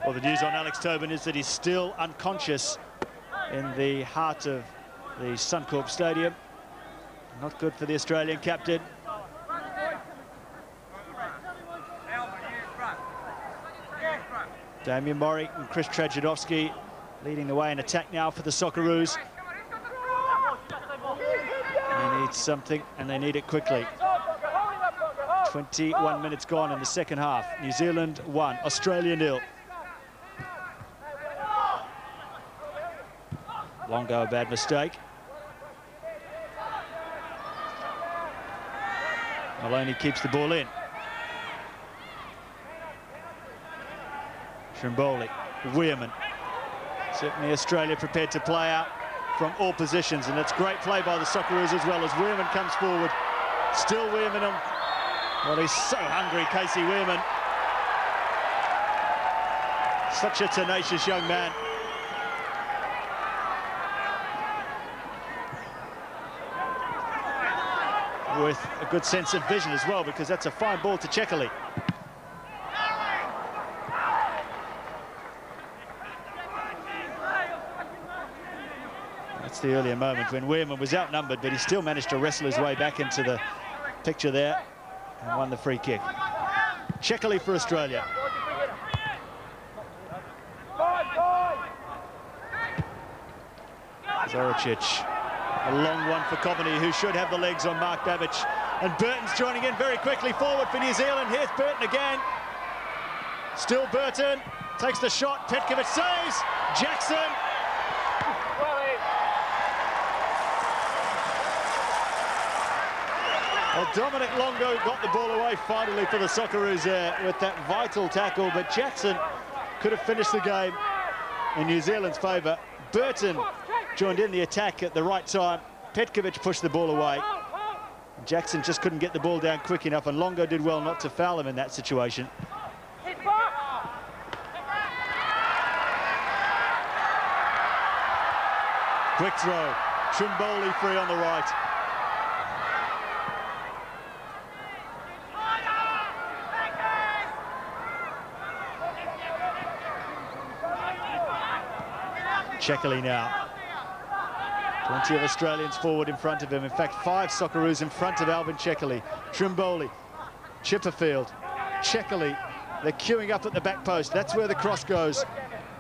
Well, the news on Alex Tobin is that he's still unconscious in the heart of the Suncorp Stadium. Not good for the Australian captain. Damien Mori and Chris Trajadovski leading the way in attack now for the Socceroos. They need something, and they need it quickly. 21 minutes gone in the second half. New Zealand 1, Australia 0. Longo, a bad mistake. Maloney keeps the ball in. Trimboli, Weirman. Certainly Australia prepared to play out from all positions, and it's great play by the Socceroos as well as Weirman comes forward. Still Weirman on. Well, he's so hungry, Casey Weirman. Such a tenacious young man. With a good sense of vision as well, because that's a fine ball to Checkerley. That's the earlier moment when Weirman was outnumbered, but he still managed to wrestle his way back into the picture there and won the free kick. Checkerley for Australia. Zoricic. A long one for Coveny, who should have the legs on Mark Babbage. And Burton's joining in very quickly forward for New Zealand. Here's Burton again. Still Burton. Takes the shot. Petkovic saves. Jackson. Well, Dominic Longo got the ball away finally for the Socceroos there with that vital tackle. But Jackson could have finished the game in New Zealand's favour. Burton joined in the attack at the right time. Petkovic pushed the ball away. Jackson just couldn't get the ball down quick enough, and Longo did well not to foul him in that situation. Quick throw. Trimboli free on the right. Checkerley now. 20 of Australians forward in front of him. In fact, 5 Socceroos in front of Alvin Checkerley. Trimboli, Chipperfield, Checkerley. They're queuing up at the back post. That's where the cross goes.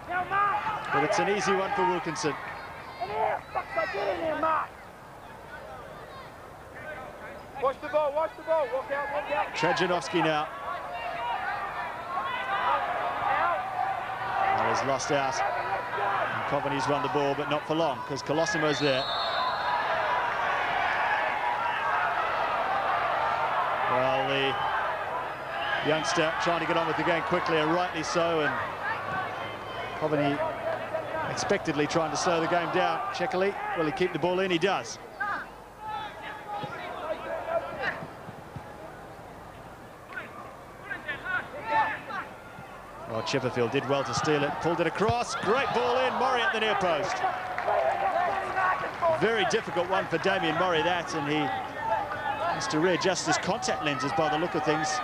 But it's an easy one for Wilkinson. Watch the ball, watch the ball. Walk out, walk out. Trajadovski now. Oh, he's lost out. Coveny's won the ball, but not for long, because Colosimo's there. Well, the youngster trying to get on with the game quickly, and rightly so, and Coveny expectedly trying to slow the game down. Checkerley, will he keep the ball in? He does. Well, Chipperfield did well to steal it, pulled it across, great ball in, Mori at the near post. Very difficult one for Damien Mori, that, and he has to readjust his contact lenses by the look of things.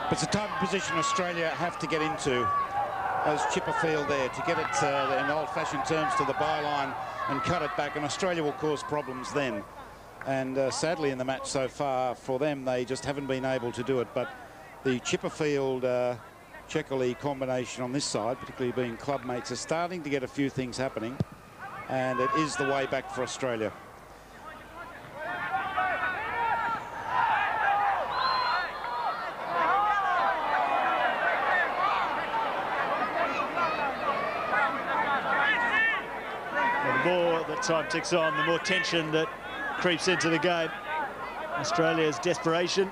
But it's a type of position Australia have to get into, as Chipperfield there, to get it in old-fashioned terms to the byline and cut it back, and Australia will cause problems then. And sadly in the match so far for them, they just haven't been able to do it. But the Chipperfield Checkerley combination on this side, particularly being club mates, are starting to get a few things happening, and it is the way back for Australia. Well, the more that time ticks on, the more tension that creeps into the game. Australia's desperation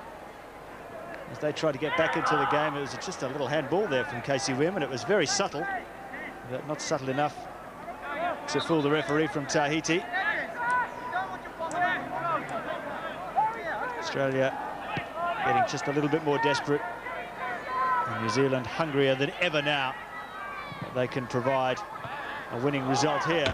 as they try to get back into the game. It was just a little handball there from Casey Weirman. It was very subtle, but not subtle enough to fool the referee from Tahiti. Australia getting just a little bit more desperate, and New Zealand hungrier than ever now that they can provide a winning result here.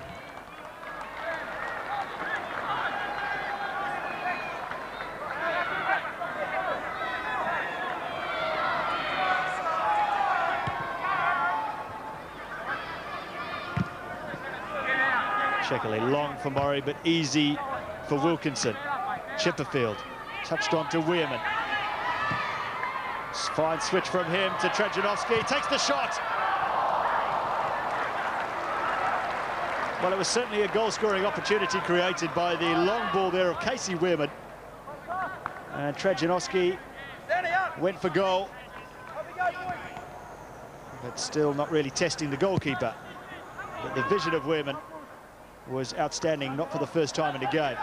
Shekeli long for Mori, but easy for Wilkinson. Chipperfield touched on to Weirman. Fine switch from him to Trajanovski. Takes the shot. Well, it was certainly a goal-scoring opportunity created by the long ball there of Casey Weirman. And Trajanovski went for goal, but still not really testing the goalkeeper. But the vision of Weirman was outstanding, not for the first time in the game.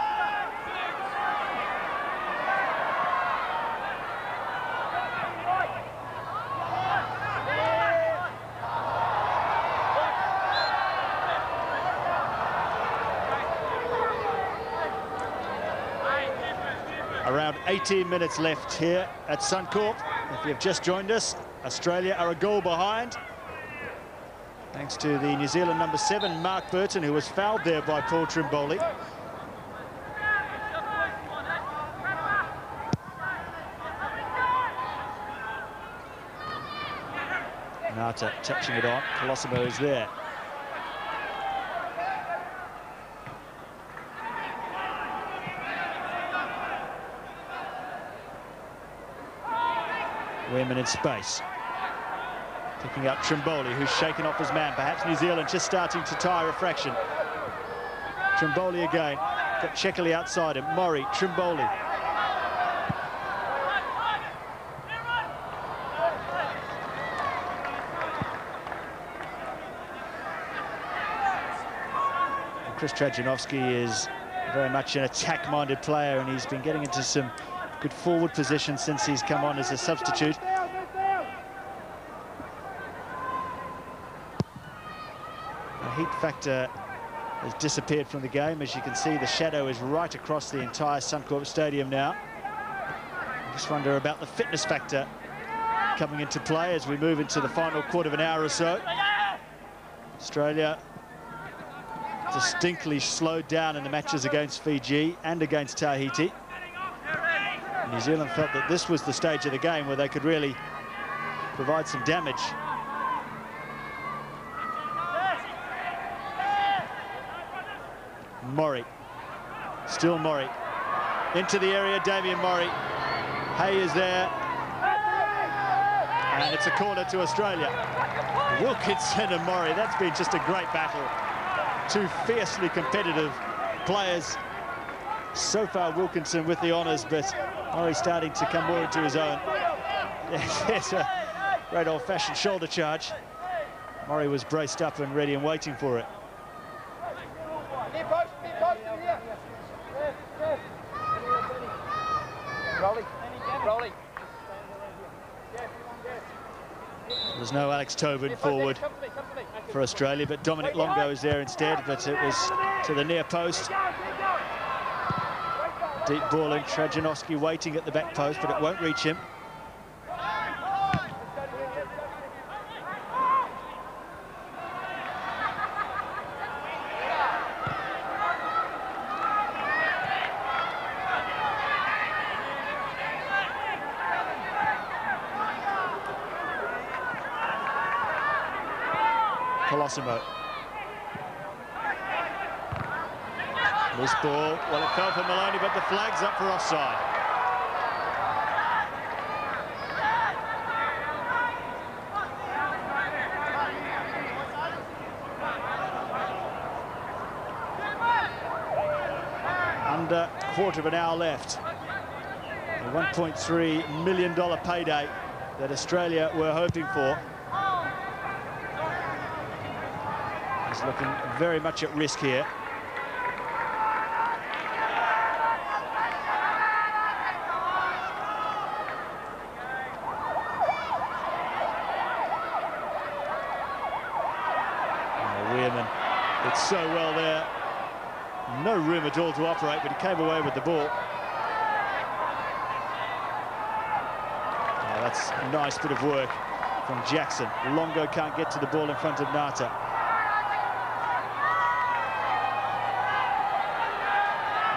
Around 18 minutes left here at Suncorp. If you've just joined us, Australia are a goal behind, thanks to the New Zealand number 7, Mark Burton, who was fouled there by Paul Trimboli. Ngata touching it on. Colosimo is there. Weirman in space. Picking up Trimboli, who's shaken off his man. Perhaps New Zealand just starting to tire a fraction. Trimboli again. Got Shekeli outside him. Mori, Trimboli. Chris Trajanovski is very much an attack-minded player, and he's been getting into some good forward position since he's come on as a substitute. The heat factor has disappeared from the game. As you can see, the shadow is right across the entire Suncorp Stadium now. I just wonder about the fitness factor coming into play as we move into the final quarter of an hour or so. Australia distinctly slowed down in the matches against Fiji and against Tahiti. New Zealand felt that this was the stage of the game where they could really provide some damage. Mori, still Mori, into the area, Damien Mori. Hay is there, and it's a corner to Australia. Wilkinson and Mori, that's been just a great battle. Two fiercely competitive players. So far, Wilkinson with the honours, but Mori starting to come more into his own. There's a great old-fashioned shoulder charge. Mori was braced up and ready and waiting for it. There's no Alex Tobin forward for Australia, but Dominic Longo is there instead, but it was to the near post. Deep ball in, Trajanovski waiting at the back post, but it won't reach him. Colosimo. This ball, well, it fell for Maloney, but the flag's up for offside. Under a quarter of an hour left. A $1.3 million payday that Australia were hoping for. He's looking very much at risk here. Did so well there. No room at all to operate, but he came away with the ball. Oh, that's a nice bit of work from Jackson. Longo can't get to the ball in front of Ngata.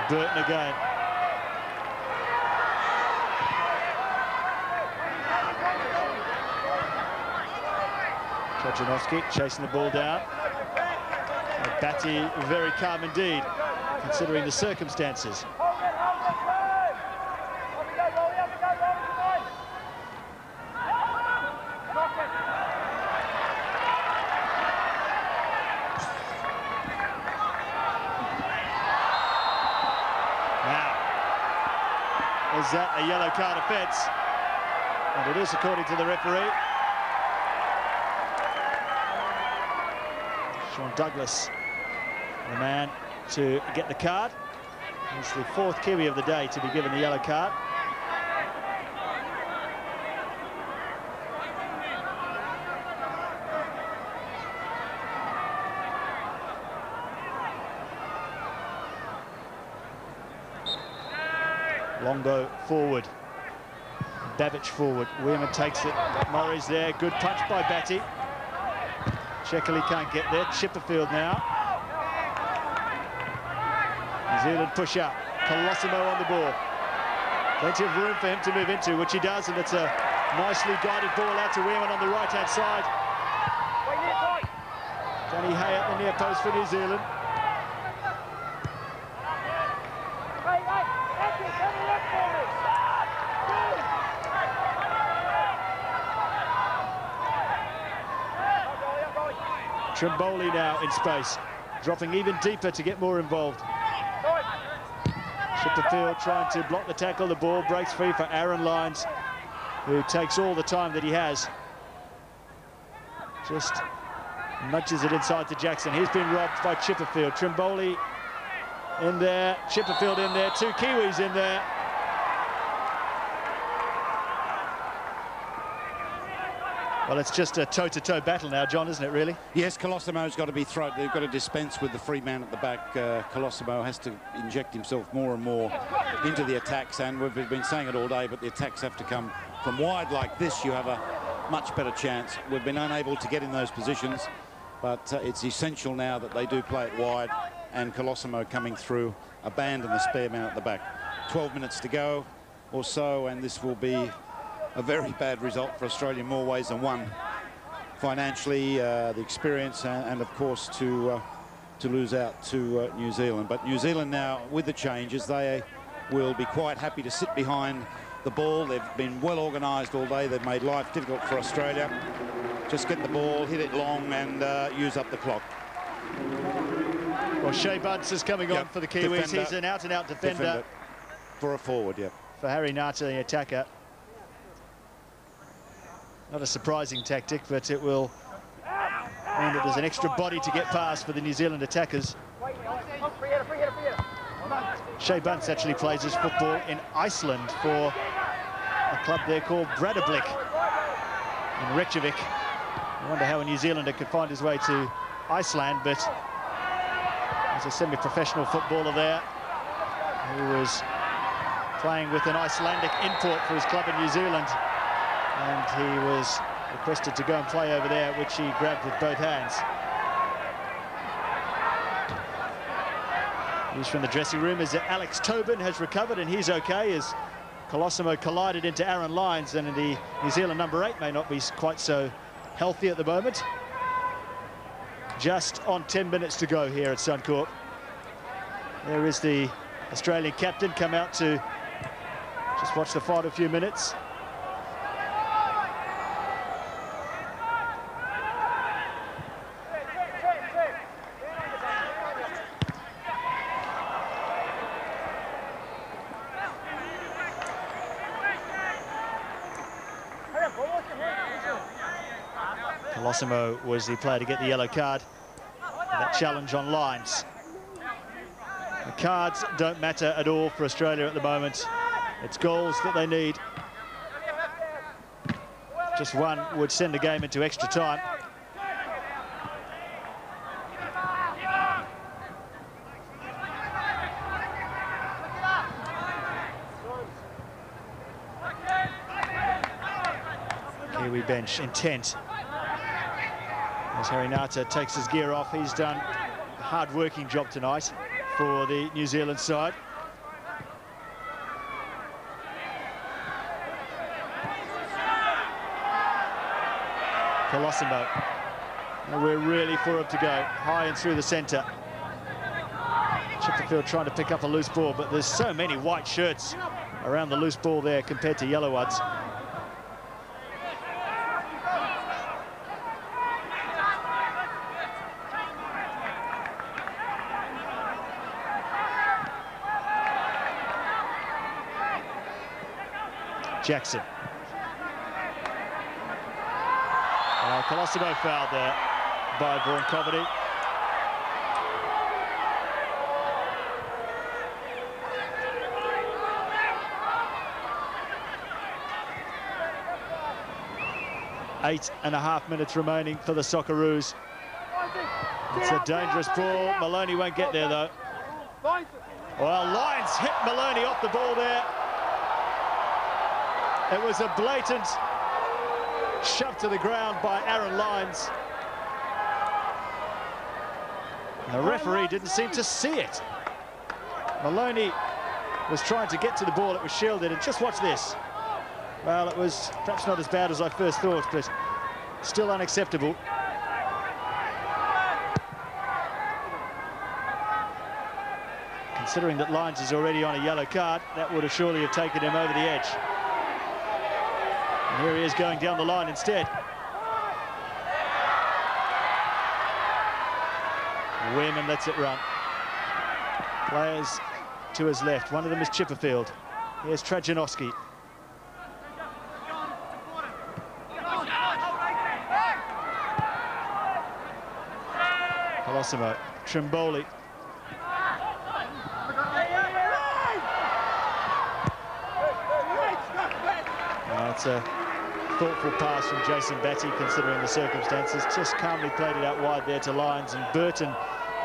Burton again. Trajanovski chasing the ball down. Batty very calm indeed, considering the circumstances. Is that a yellow card offence? And it is, according to the referee. Sean Douglas, the man to get the card. He's the fourth Kiwi of the day to be given the yellow card. Longo forward, Babbage forward, Weirman takes it, Mori's there, good punch by Batty. Sheckley can't get there, Chipperfield now. New Zealand push up, Colosimo on the ball. Plenty of room for him to move into, which he does, and it's a nicely guided ball out to Weirman on the right-hand side. Danny Hay at the near post for New Zealand. Trimboli now in space, dropping even deeper to get more involved. Chipperfield trying to block the tackle, the ball breaks free for Aaran Lyons, who takes all the time that he has. Just nudges it inside to Jackson. He's been robbed by Chipperfield. Trimboli in there, Chipperfield in there, two Kiwis in there. Well, it's just a toe-to-toe battle now, John, isn't it, really? Yes, Colosimo's got to be thrown. They've got to dispense with the free man at the back. Colosimo has to inject himself more and more into the attacks, and we've been saying it all day, but the attacks have to come from wide like this. You have a much better chance. We've been unable to get in those positions, but it's essential now that they do play it wide, and Colosimo coming through, abandon the spare man at the back. 12 minutes to go or so, and this will be a very bad result for Australia in more ways than one. Financially, the experience, and of course to lose out to New Zealand. But New Zealand now, with the changes, they will be quite happy to sit behind the ball. They've been well organised all day. They've made life difficult for Australia. Just get the ball, hit it long, and use up the clock. Well, Shea Bunce is coming on for the Kiwis. Defender. He's an out-and-out defender. For a forward, yeah. For Harry Ngata, the attacker. Not a surprising tactic, but it will mean that there's an extra body to get past for the New Zealand attackers. Shea Bunce actually plays his football in Iceland for a club there called Breiðablik in Reykjavik. I wonder how a New Zealander could find his way to Iceland, but as a semi-professional footballer there, who was playing with an Icelandic import for his club in New Zealand. And he was requested to go and play over there, which he grabbed with both hands. News from the dressing room is that Alex Tobin has recovered and he's okay, as Colosimo collided into Aaran Lyons, and the New Zealand number 8 may not be quite so healthy at the moment. Just on 10 minutes to go here at Suncorp. There is the Australian captain come out to just watch the fight a few minutes. Colosimo was the player to get the yellow card. That challenge on Lyons. The cards don't matter at all for Australia at the moment. It's goals that they need. Just one would send the game into extra time. Kiwi bench intent. As Harry Ngata takes his gear off, he's done a hard-working job tonight for the New Zealand side. Colosimo And we're really for him to go high and through the centre. Chipperfield trying to pick up a loose ball, but there's so many white shirts around the loose ball there compared to yellow ones. Jackson. Colosimo fouled there by Vaughan Coveny. Eight and a half minutes remaining for the Socceroos. It's a dangerous ball. Maloney won't get there, though. Well, Lyons hit Maloney off the ball there. It was a blatant shove to the ground by Aaran Lyons. The referee didn't seem to see it. Maloney was trying to get to the ball. It was shielded, and just watch this. Well, it was perhaps not as bad as I first thought, but still unacceptable. Considering that Lyons is already on a yellow card, that would have surely have taken him over the edge. And here he is going down the line instead. Weirman lets it run. Players to his left. One of them is Chipperfield. Here's Trajanowski. Colosimo. Trimboli. It's a thoughtful pass from Jason Batty, considering the circumstances. Just calmly played it out wide there to Lyons, and Burton,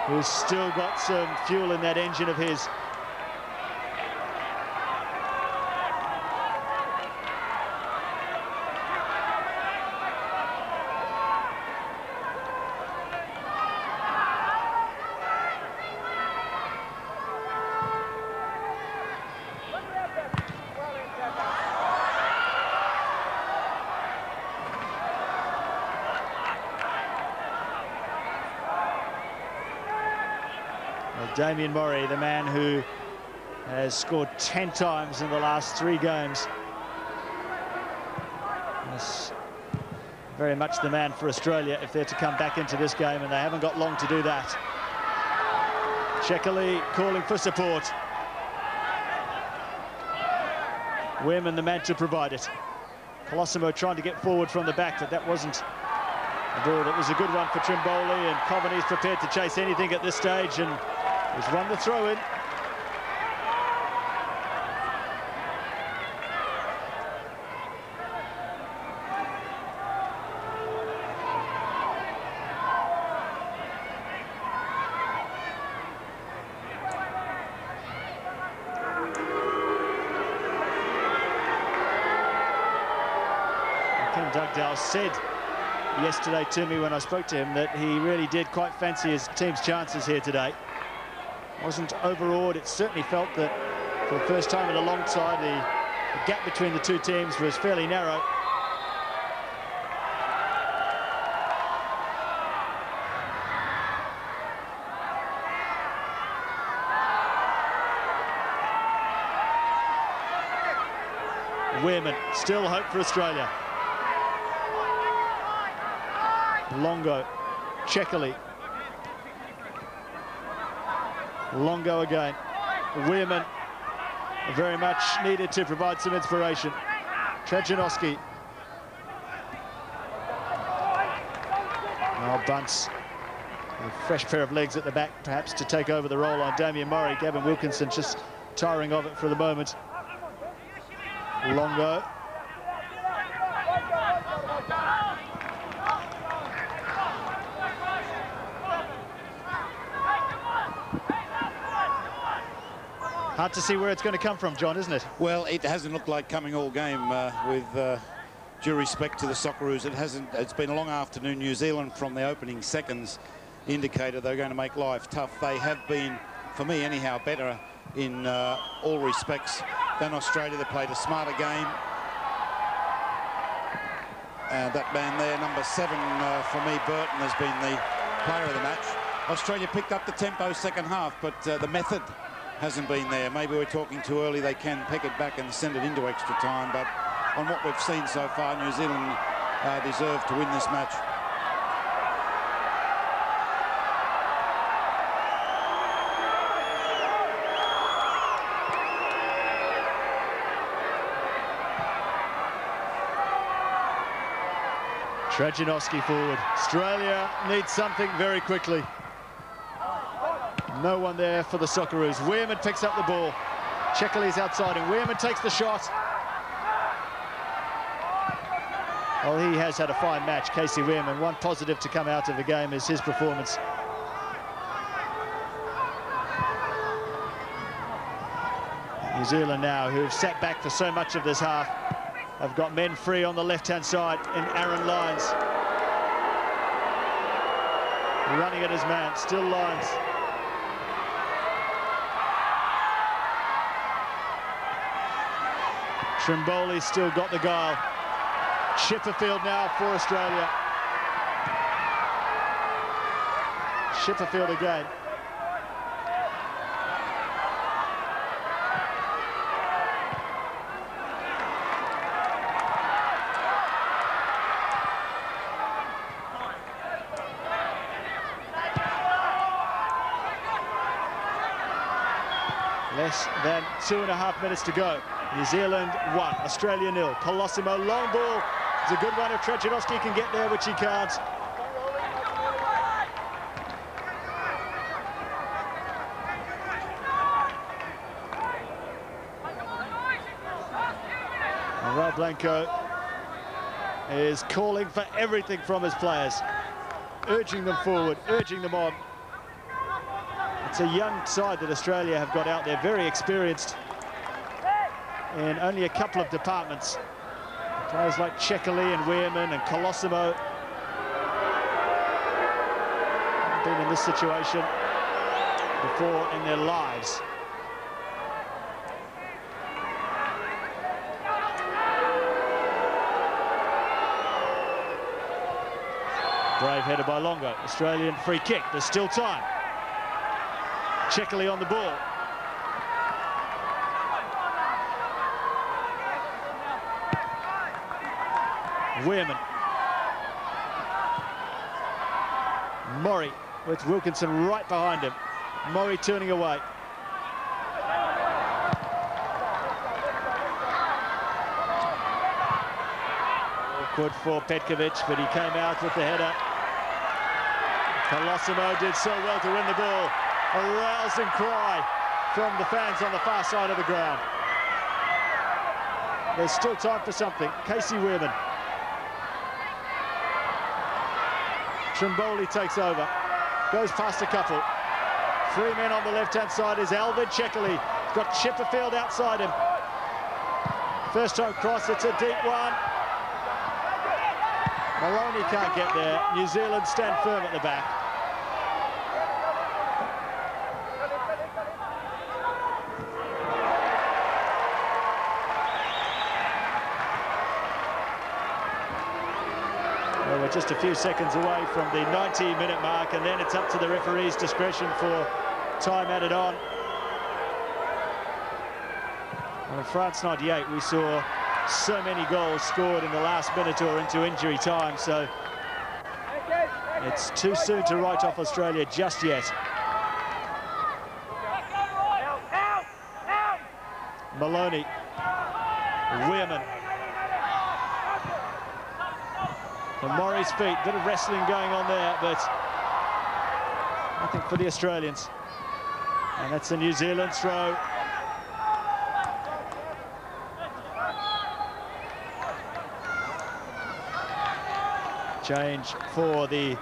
who's still got some fuel in that engine of his. Damien Mori, the man who has scored 10 times in the last 3 games. Is very much the man for Australia if they're to come back into this game, and they haven't got long to do that. Checkerley calling for support. Weirman, the man to provide it. Colosimo trying to get forward from the back, but that wasn't a ball. That was a good one for Trimboli, and Coveny's prepared to chase anything at this stage, and he's won the throw-in. Ken Dugdale said yesterday to me when I spoke to him that he really did quite fancy his team's chances here today. Wasn't overawed. It certainly felt that for the first time in a long time the gap between the two teams was fairly narrow. Weirman, still hope for Australia. Longo, Checkerley. Longo again. Weirman very much needed to provide some inspiration. Trajanowski. Now Bunce, a fresh pair of legs at the back, perhaps to take over the role on Damien Mori. Gavin Wilkinson just tiring of it for the moment. Longo. Hard to see where it's going to come from, John, isn't it? Well, it hasn't looked like coming all game with due respect to the Socceroos. It hasn't. It's been a long afternoon. New Zealand, from the opening seconds, indicated they're going to make life tough. They have been, for me anyhow, better in all respects than Australia. They played a smarter game. That man there, number 7 for me, Burton, has been the player of the match. Australia picked up the tempo second half, but the method hasn't been there. Maybe we're talking too early. They can pick it back and send it into extra time, but on what we've seen so far, New Zealand deserve to win this match. Trajanowski forward. Australia needs something very quickly. No one there for the Socceroos. Weirman picks up the ball. Chekali's outside and Weirman takes the shot. Well, he has had a fine match, Casey Weirman. One positive to come out of the game is his performance. New Zealand now, who have sat back for so much of this half, have got men free on the left-hand side in Aaran Lyons. Running at his man, still Lyons. Trimboli still got the guile. Chipperfield now for Australia. Chipperfield again. Less than 2.5 minutes to go. New Zealand 1, Australia 0. Colosimo, long ball. It's a good one if Trajanowski can get there, which he can't. And Raul Blanco is calling for everything from his players, urging them forward, urging them on. It's a young side that Australia have got out there, very experienced in only a couple of departments. Players like Chekali and Weirman and Colosimo have been in this situation before in their lives. Brave header by Longo. Australian free kick. There's still time. Chekali on the ball. Weirman. Mori with Wilkinson right behind him. Mori turning away. Awkward for Petkovic, but he came out with the header. Colosimo did so well to win the ball. A rousing cry from the fans on the far side of the ground. There's still time for something. Casey Weirman. Trimboli takes over, goes past a couple. 3 men on the left-hand side is Alvin Chekali. Got Chipperfield outside him. First time cross, it's a deep one. Maloney can't get there. New Zealand stand firm at the back. Well, we're just a few seconds away from the 90-minute mark, and then it's up to the referee's discretion for time added on. Well, in France 98, we saw so many goals scored in the last minute or into injury time, so it's too soon to write off Australia just yet. Maloney, Weirman. From Mori's feet, bit of wrestling going on there, but nothing for the Australians. And that's a New Zealand throw. Change for the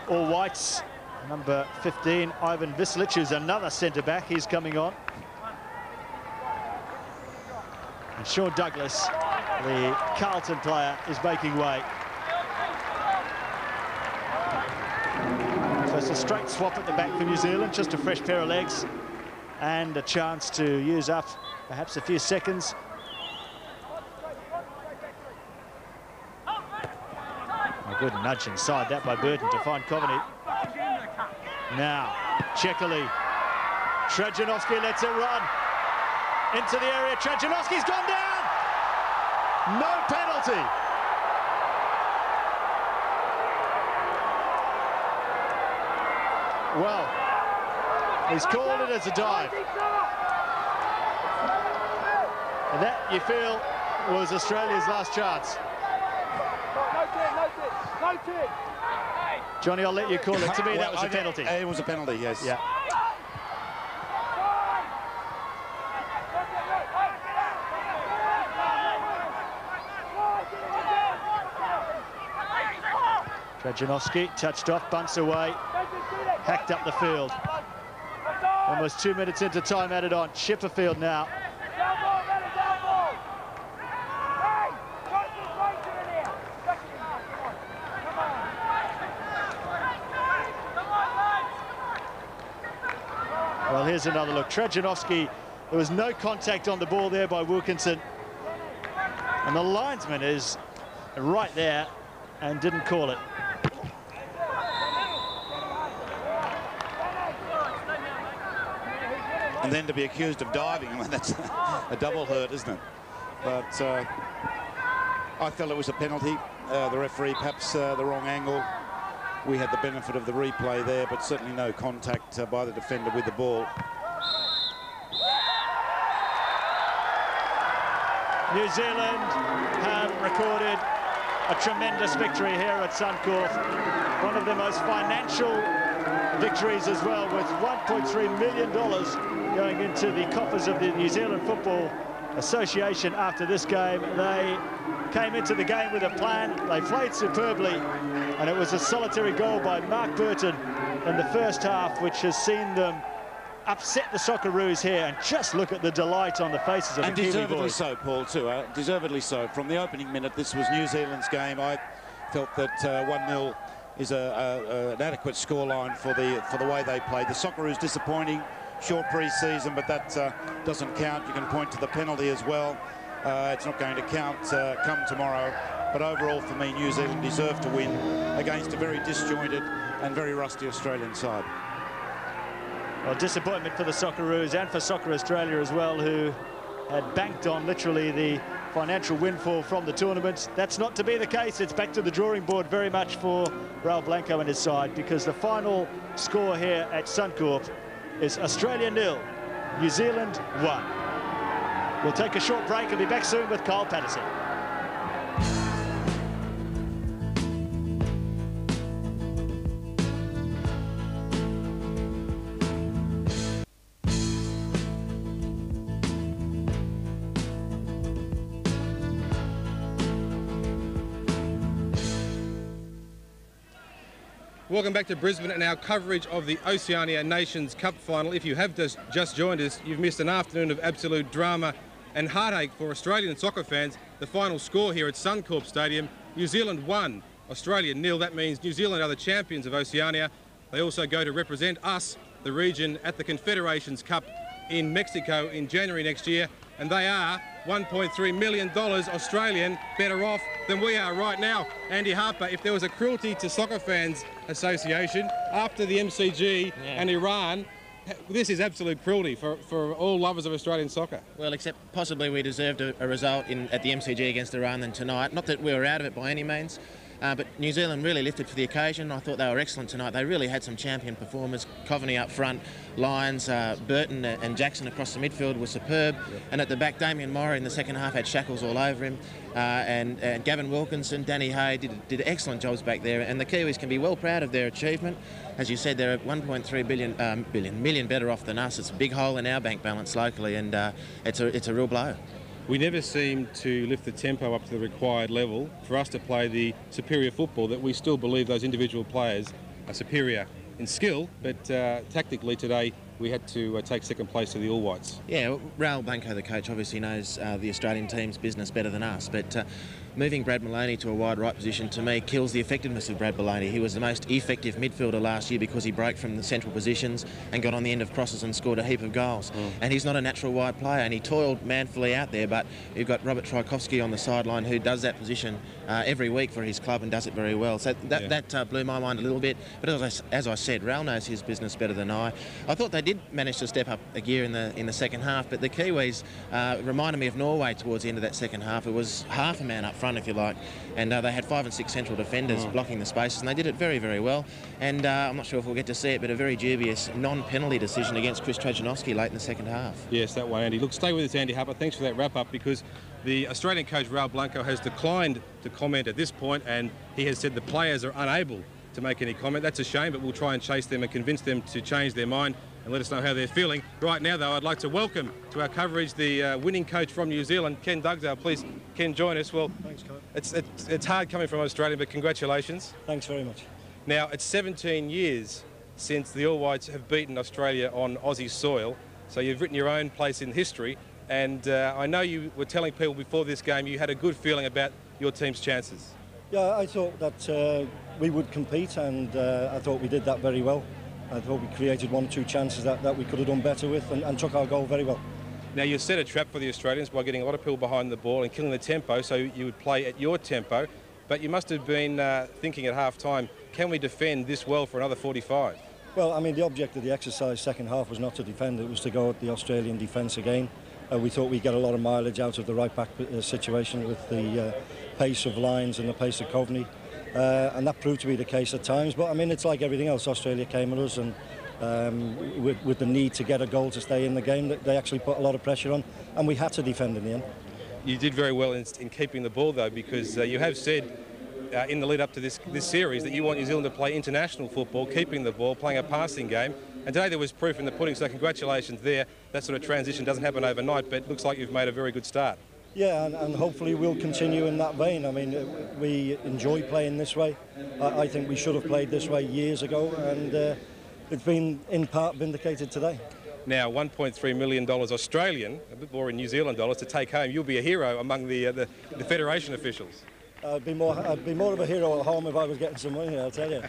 All Whites. Number 15, Ivan Vislic, who's another centre-back. He's coming on. And Sean Douglas, the Carlton player, is making way. So it's a straight swap at the back for New Zealand, just a fresh pair of legs and a chance to use up perhaps a few seconds. good nudge inside that by Burton to find Coveny. Now, Chekali. Trajanovski lets it run. Into the area, Trajanovski's gone down! No penalty! Well, he's called it as a dive. And that, you feel, was Australia's last chance. Johnny, I'll let you call it. To me, that was a penalty. It was a penalty, yes. Yeah. Trajanovski touched off, bunts away, hacked up the field. Almost 2 minutes into time added on. Chipperfield now. Well, here's another look. Trajanovski, there was no contact on the ball there by Wilkinson. And the linesman is right there and didn't call it. And then to be accused of diving, well, that's a double hurt, isn't it? But I felt it was a penalty. The referee, perhaps the wrong angle. We had the benefit of the replay there, but certainly no contact by the defender with the ball. New Zealand have recorded a tremendous victory here at Suncorp. One of the most financial victories as well, with $1.3 million going into the coffers of the New Zealand Football Association after this game. They came into the game with a plan. They played superbly, and it was a solitary goal by Mark Burton in the first half, which has seen them upset the Socceroos here. And just look at the delight on the faces of the Kiwi boys. And deservedly so, Paul, too. Deservedly so. From the opening minute, this was New Zealand's game. I felt that 1-0 is an adequate scoreline for the way they played. The Socceroos disappointing, short pre-season, but that doesn't count. You can point to the penalty as well. It's not going to count come tomorrow. But overall, for me, New Zealand deserved to win against a very disjointed and very rusty Australian side. Well, disappointment for the Socceroos and for Soccer Australia as well, who had banked on literally the financial windfall from the tournament. That's not to be the case. It's back to the drawing board very much for Raul Blanco and his side, because the final score here at Suncorp is Australia 0, New Zealand 1. We'll take a short break and be back soon with Kyle Patterson. Welcome back to Brisbane and our coverage of the Oceania Nations Cup Final. If you have just joined us, you've missed an afternoon of absolute drama and heartache for Australian soccer fans. The final score here at Suncorp Stadium, New Zealand 1, Australia 0. That means New Zealand are the champions of Oceania. They also go to represent us, the region, at the Confederations Cup in Mexico in January next year. And they are $1.3 million Australian better off than we are right now. Andy Harper, if there was a Cruelty to Soccer Fans Association after the MCG and Aaran, this is absolute cruelty for all lovers of Australian soccer. Well, except possibly we deserved a result at the MCG against Aaran than tonight. Not that we were out of it by any means. But New Zealand really lifted for the occasion. I thought they were excellent tonight. They really had some champion performers. Coveny up front, Lyons, Burton and Jackson across the midfield were superb. Yep. And at the back, Damien Mori in the second half had shackles all over him. And Gavin Wilkinson, Danny Hay did excellent jobs back there. And the Kiwis can be well proud of their achievement. As you said, they're at 1.3 million better off than us. It's a big hole in our bank balance locally, and it's a real blow. We never seem to lift the tempo up to the required level for us to play the superior football that we still believe those individual players are superior in skill, but tactically today we had to take second place to the All Whites. Yeah, Raul Blanco, the coach, obviously knows the Australian team's business better than us, but moving Brad Maloney to a wide right position, to me, kills the effectiveness of Brad Maloney. He was the most effective midfielder last year because he broke from the central positions and got on the end of crosses and scored a heap of goals. And he's not a natural wide player, and he toiled manfully out there, but you've got Robert Trajkovski on the sideline who does that position every week for his club and does it very well. So that blew my mind a little bit. But as I said, Raul knows his business better than I. I thought they did manage to step up a gear in the second half, but the Kiwis reminded me of Norway towards the end of that second half. It was half a man up front, if you like, and they had 5 and 6 central defenders blocking the spaces, and they did it very, very well. And I'm not sure if we'll get to see it, but a very dubious non-penalty decision against Chris Trajanowski late in the second half. Yes, that one, Andy. Look, stay with us, Andy Harper. Thanks for that wrap-up, because the Australian coach, Raul Blanco, has declined to comment at this point, and he has said the players are unable to make any comment. That's a shame, but we'll try and chase them and convince them to change their mind and let us know how they're feeling. Right now, though, I'd like to welcome to our coverage the winning coach from New Zealand, Ken Dugdale. Please, Ken, join us. Well, thanks, coach. It's hard coming from Australia, but congratulations. Thanks very much. Now, it's 17 years since the All Whites have beaten Australia on Aussie soil, so you've written your own place in history, and I know you were telling people before this game you had a good feeling about your team's chances. Yeah, I thought that we would compete, and I thought we did that very well. I thought we created 1 or 2 chances that we could have done better with, and took our goal very well. Now, you set a trap for the Australians by getting a lot of people behind the ball and killing the tempo, so you would play at your tempo, but you must have been thinking at half-time, can we defend this well for another 45? Well, I mean, the object of the exercise second half was not to defend, it was to go at the Australian defence again. We thought we'd get a lot of mileage out of the right-back situation with the pace of Lyons and the pace of Coveny. And that proved to be the case at times, but I mean, it's like everything else. Australia came at us, and with the need to get a goal to stay in the game, they actually put a lot of pressure on, and we had to defend in the end. You did very well in keeping the ball, though, because you have said in the lead up to this series that you want New Zealand to play international football, keeping the ball, playing a passing game, and today there was proof in the pudding, so congratulations there. That sort of transition doesn't happen overnight, but it looks like you've made a very good start. Yeah, and hopefully we'll continue in that vein. I mean, we enjoy playing this way. I think we should have played this way years ago, and it's been in part vindicated today. Now, $1.3 million Australian, a bit more in New Zealand dollars, to take home. You'll be a hero among the Federation officials. I'd be more of a hero at home if I was getting some money, I'll tell you.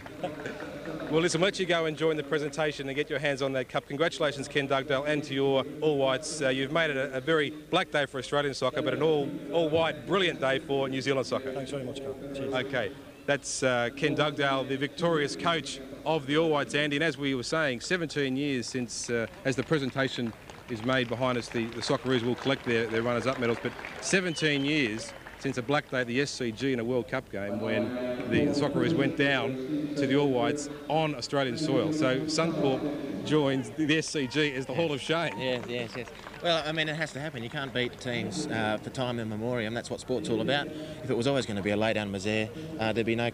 Well, listen, we'll let you go and join the presentation and get your hands on that cup. Congratulations, Ken Dugdale, and to your All Whites. You've made it a very black day for Australian soccer, but an all-white, brilliant day for New Zealand soccer. Thanks very much, Carl. Cheers. Okay, that's Ken Dugdale, the victorious coach of the All Whites, Andy. And as we were saying, 17 years since, as the presentation is made behind us, the Socceroos will collect their runners-up medals, but 17 years since a black day at the SCG in a World Cup game when the Socceroos went down to the All Whites on Australian soil. So Suncorp joins the SCG as the Hall of Shame. Yes. Well, I mean, it has to happen. You can't beat teams for time in memoriam. That's what sport's all about. If it was always going to be a lay-down misère, there'd be no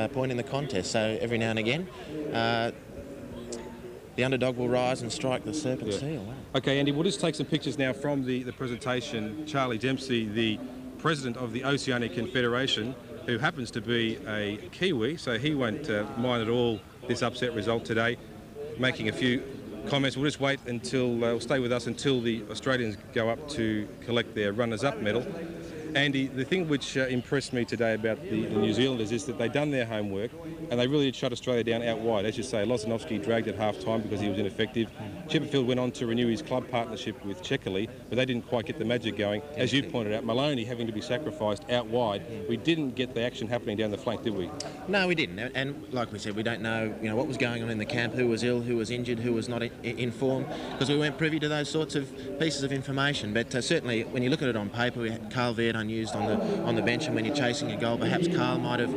point in the contest. So every now and again, the underdog will rise and strike the serpent's heel. Wow. Okay, Andy, we'll just take some pictures now from the presentation. Charlie Dempsey, the president of the Oceania Confederation, who happens to be a Kiwi, so he won't mind at all this upset result today, making a few comments. We'll just wait until, stay with us until the Australians go up to collect their runners-up medal. Andy, the thing which impressed me today about the New Zealanders is that they've done their homework and they really did shut Australia down out wide. As you say, Lozanovski dragged at half-time because he was ineffective. Chipperfield went on to renew his club partnership with Checkerley, but they didn't quite get the magic going. As you pointed out, Maloney having to be sacrificed out wide. We didn't get the action happening down the flank, did we? No, we didn't. And like we said, we don't know, what was going on in the camp, who was ill, who was injured, who was not in form, because we weren't privy to those sorts of pieces of information. But certainly, when you look at it on paper, we had Carl Veert unused on the bench, and when you're chasing a goal, perhaps Carl might have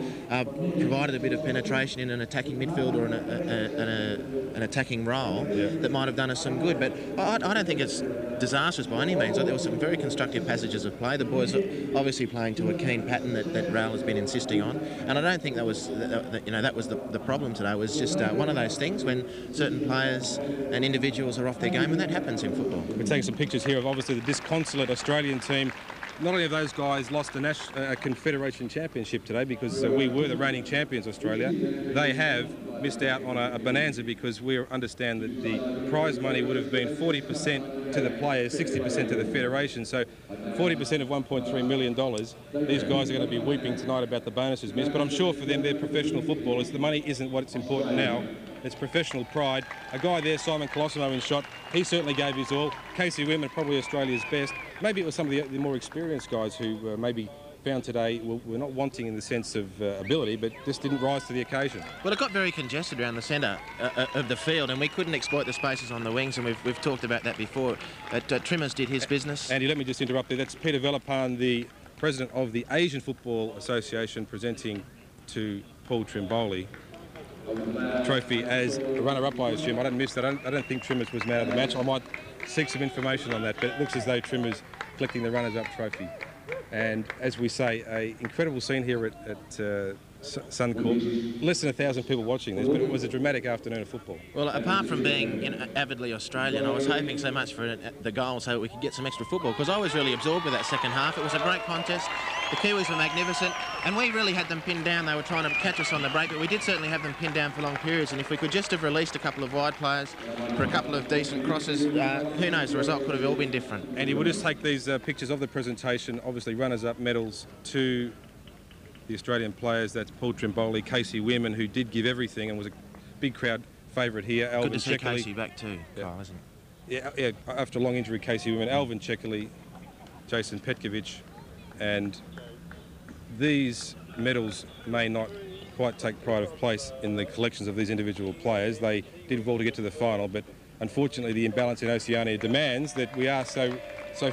provided a bit of penetration in an attacking midfield or an attacking role that might have done us some good. But I don't think it's disastrous by any means. There were some very constructive passages of play. The boys are obviously playing to a keen pattern that Raul has been insisting on, and I don't think that was the problem today. It was just one of those things when certain players and individuals are off their game, and that happens in football. We're taking some pictures here of obviously the disconsolate Australian team. Not only have those guys lost a Confederation Championship today because we were the reigning champions, Australia, they have missed out on a bonanza, because we understand that the prize money would have been 40% to the players, 60% to the federation. So 40% of $1.3 million. These guys are going to be weeping tonight about the bonuses missed. But I'm sure for them, they're professional footballers. The money isn't what's important now. It's professional pride. A guy there, Simon Colosimo, in shot, he certainly gave his all. Casey Wimmer, probably Australia's best. Maybe it was some of the more experienced guys who maybe found today were not wanting in the sense of ability, but just didn't rise to the occasion. Well, it got very congested around the centre of the field, and we couldn't exploit the spaces on the wings, and we've talked about that before. But Trimmers did his business. Andy, let me just interrupt there. That's Peter Velapan, the president of the Asian Football Association, presenting to Paul Trimboli trophy as a runner-up, I assume. I don't miss that. I don't think Trimmers was man of the match. I might seek some information on that, but it looks as though Trimmers collecting the runners-up trophy. And as we say, an incredible scene here at Suncorp. Less than 1,000 people watching this, but it was a dramatic afternoon of football. Well, apart from being avidly Australian, I was hoping so much for the goal so we could get some extra football, because I was really absorbed with that second half. It was a great contest. The Kiwis were magnificent, and we really had them pinned down. They were trying to catch us on the break, but we did certainly have them pinned down for long periods, and if we could just have released a couple of wide players for a couple of decent crosses, who knows, the result could have all been different. Andy, we'll just take these pictures of the presentation. Obviously, runners-up medals to the Australian players. That's Paul Trimboli, Casey Wimmer, who did give everything and was a big crowd favourite here. Good to see Casey back too, Kyle, isn't it? Yeah, after a long injury, Casey Wimmer, Alvin Chekali, Jason Petkovic, and these medals may not quite take pride of place in the collections of these individual players. They did well to get to the final, but unfortunately the imbalance in Oceania demands that we are so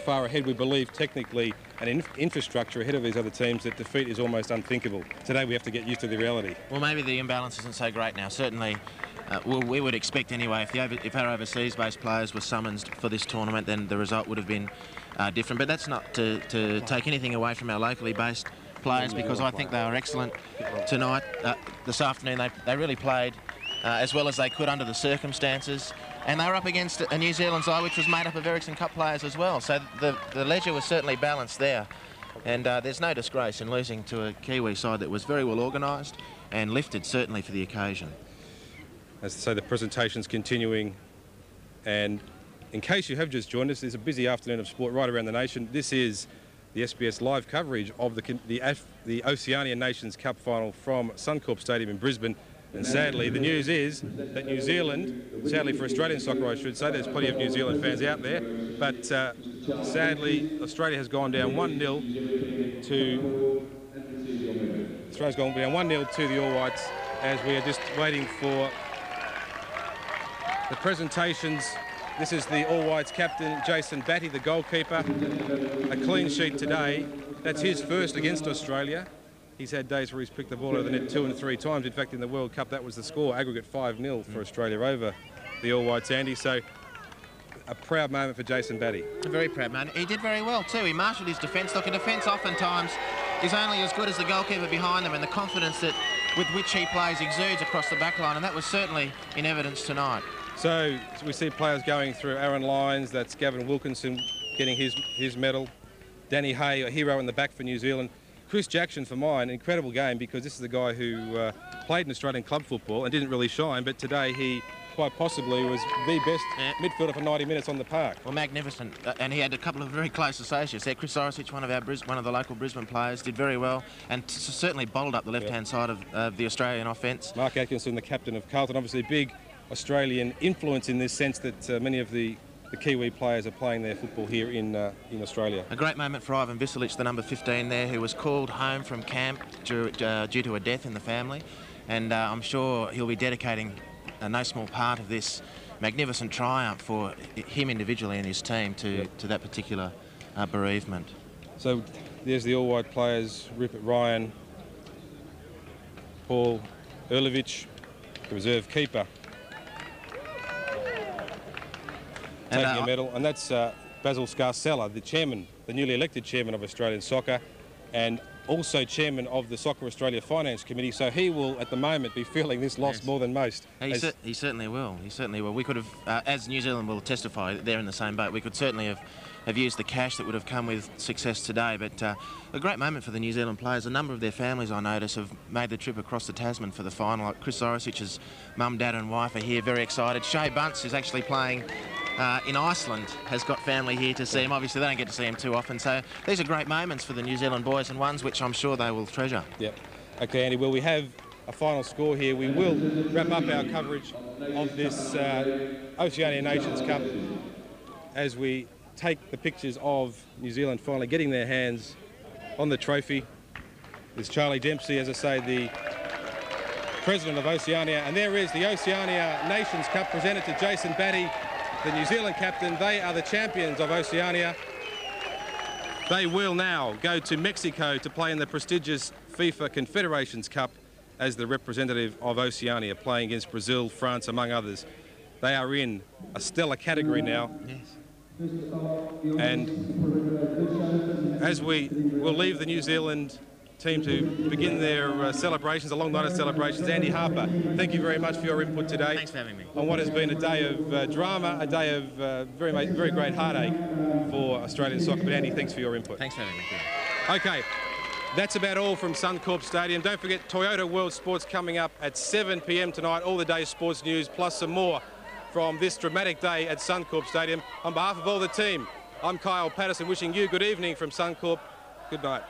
far ahead, we believe, technically, and infrastructure ahead of these other teams, that defeat is almost unthinkable. Today we have to get used to the reality. Well, maybe the imbalance isn't so great now. Certainly, we would expect anyway, if our overseas-based players were summoned for this tournament, then the result would have been different. But that's not to take anything away from our locally based players, because I think they were excellent tonight. This afternoon they really played as well as they could under the circumstances, and they were up against a New Zealand side which was made up of Ericsson Cup players as well, so the ledger was certainly balanced there, and there's no disgrace in losing to a Kiwi side that was very well organised and lifted certainly for the occasion. As I say, the presentation's continuing, and in case you have just joined us, there's a busy afternoon of sport right around the nation. This is the SBS live coverage of the Oceania Nations Cup final from Suncorp Stadium in Brisbane. And sadly, the news is that New Zealand, sadly for Australian soccer I should say, there's plenty of New Zealand fans out there, but sadly Australia has gone down 1-0 to... Australia's gone down 1-0 to the All Whites, as we are just waiting for the presentations. This is the All Whites captain, Jason Batty, the goalkeeper. A clean sheet today. That's his first against Australia. He's had days where he's picked the ball out of the net 2 and 3 times. In fact, in the World Cup, that was the score, aggregate 5-0 for Australia over the All Whites, Andy. So a proud moment for Jason Batty. A very proud moment. He did very well too. He marshalled his defence. Look, a defence oftentimes is only as good as the goalkeeper behind them, and the confidence that with which he plays exudes across the back line, and that was certainly in evidence tonight. So we see players going through. Aaran Lyons, that's Gavin Wilkinson getting his medal. Danny Hay, a hero in the back for New Zealand. Chris Jackson, for mine, incredible game, because this is a guy who played in Australian club football and didn't really shine, but today he quite possibly was the best midfielder for 90 minutes on the park. Well, magnificent. And he had a couple of very close associates there. Chris Orisic, one of the local Brisbane players, did very well, and certainly bottled up the left-hand side of the Australian offence. Mark Atkinson, the captain of Carlton, obviously big Australian influence in this sense that many of the Kiwi players are playing their football here in Australia. A great moment for Ivan Visilic, the number 15 there, who was called home from camp due to a death in the family, and I'm sure he'll be dedicating no small part of this magnificent triumph for him individually and his team to that particular bereavement. So there's the all-white players, Rupert Ryan, Paul Erlovich, the reserve keeper, taking a medal, and that's Basil Scarcella, the chairman, the newly elected chairman of Australian soccer, and also chairman of the Soccer Australia Finance Committee, so he will at the moment be feeling this loss more than most. He certainly will. He certainly will. We could have, as New Zealand will testify, they're in the same boat. We could certainly have used the cash that would have come with success today. But a great moment for the New Zealand players. A number of their families, I notice, have made the trip across the Tasman for the final. Like Chris Orisic's mum, dad and wife are here, very excited. Shea Bunce is actually playing in Iceland, has got family here to see him. Obviously, they don't get to see him too often. So these are great moments for the New Zealand boys, and ones which I'm sure they will treasure. Yep. Okay, Andy, well, we have a final score here. We will wrap up our coverage of this Oceania Nations Cup as we take the pictures of New Zealand finally getting their hands on the trophy. There's Charlie Dempsey, as I say, the president of Oceania, and there is the Oceania Nations Cup presented to Jason Batty, the New Zealand captain. They are the champions of Oceania. They will now go to Mexico to play in the prestigious FIFA Confederations Cup as the representative of Oceania, playing against Brazil, France, among others. They are in a stellar category now. Yes. And as we will leave the New Zealand team to begin their celebrations, a long night of celebrations, Andy Harper, thank you very much for your input today. Thanks for having me. On what has been a day of drama, a day of very great heartache for Australian soccer. But Andy, thanks for your input. Thanks for having me. Okay, that's about all from Suncorp Stadium. Don't forget Toyota World Sports coming up at 7 p.m. tonight. All the day's sports news, plus some more from this dramatic day at Suncorp Stadium. On behalf of all the team, I'm Kyle Patterson, wishing you good evening from Suncorp. Good night.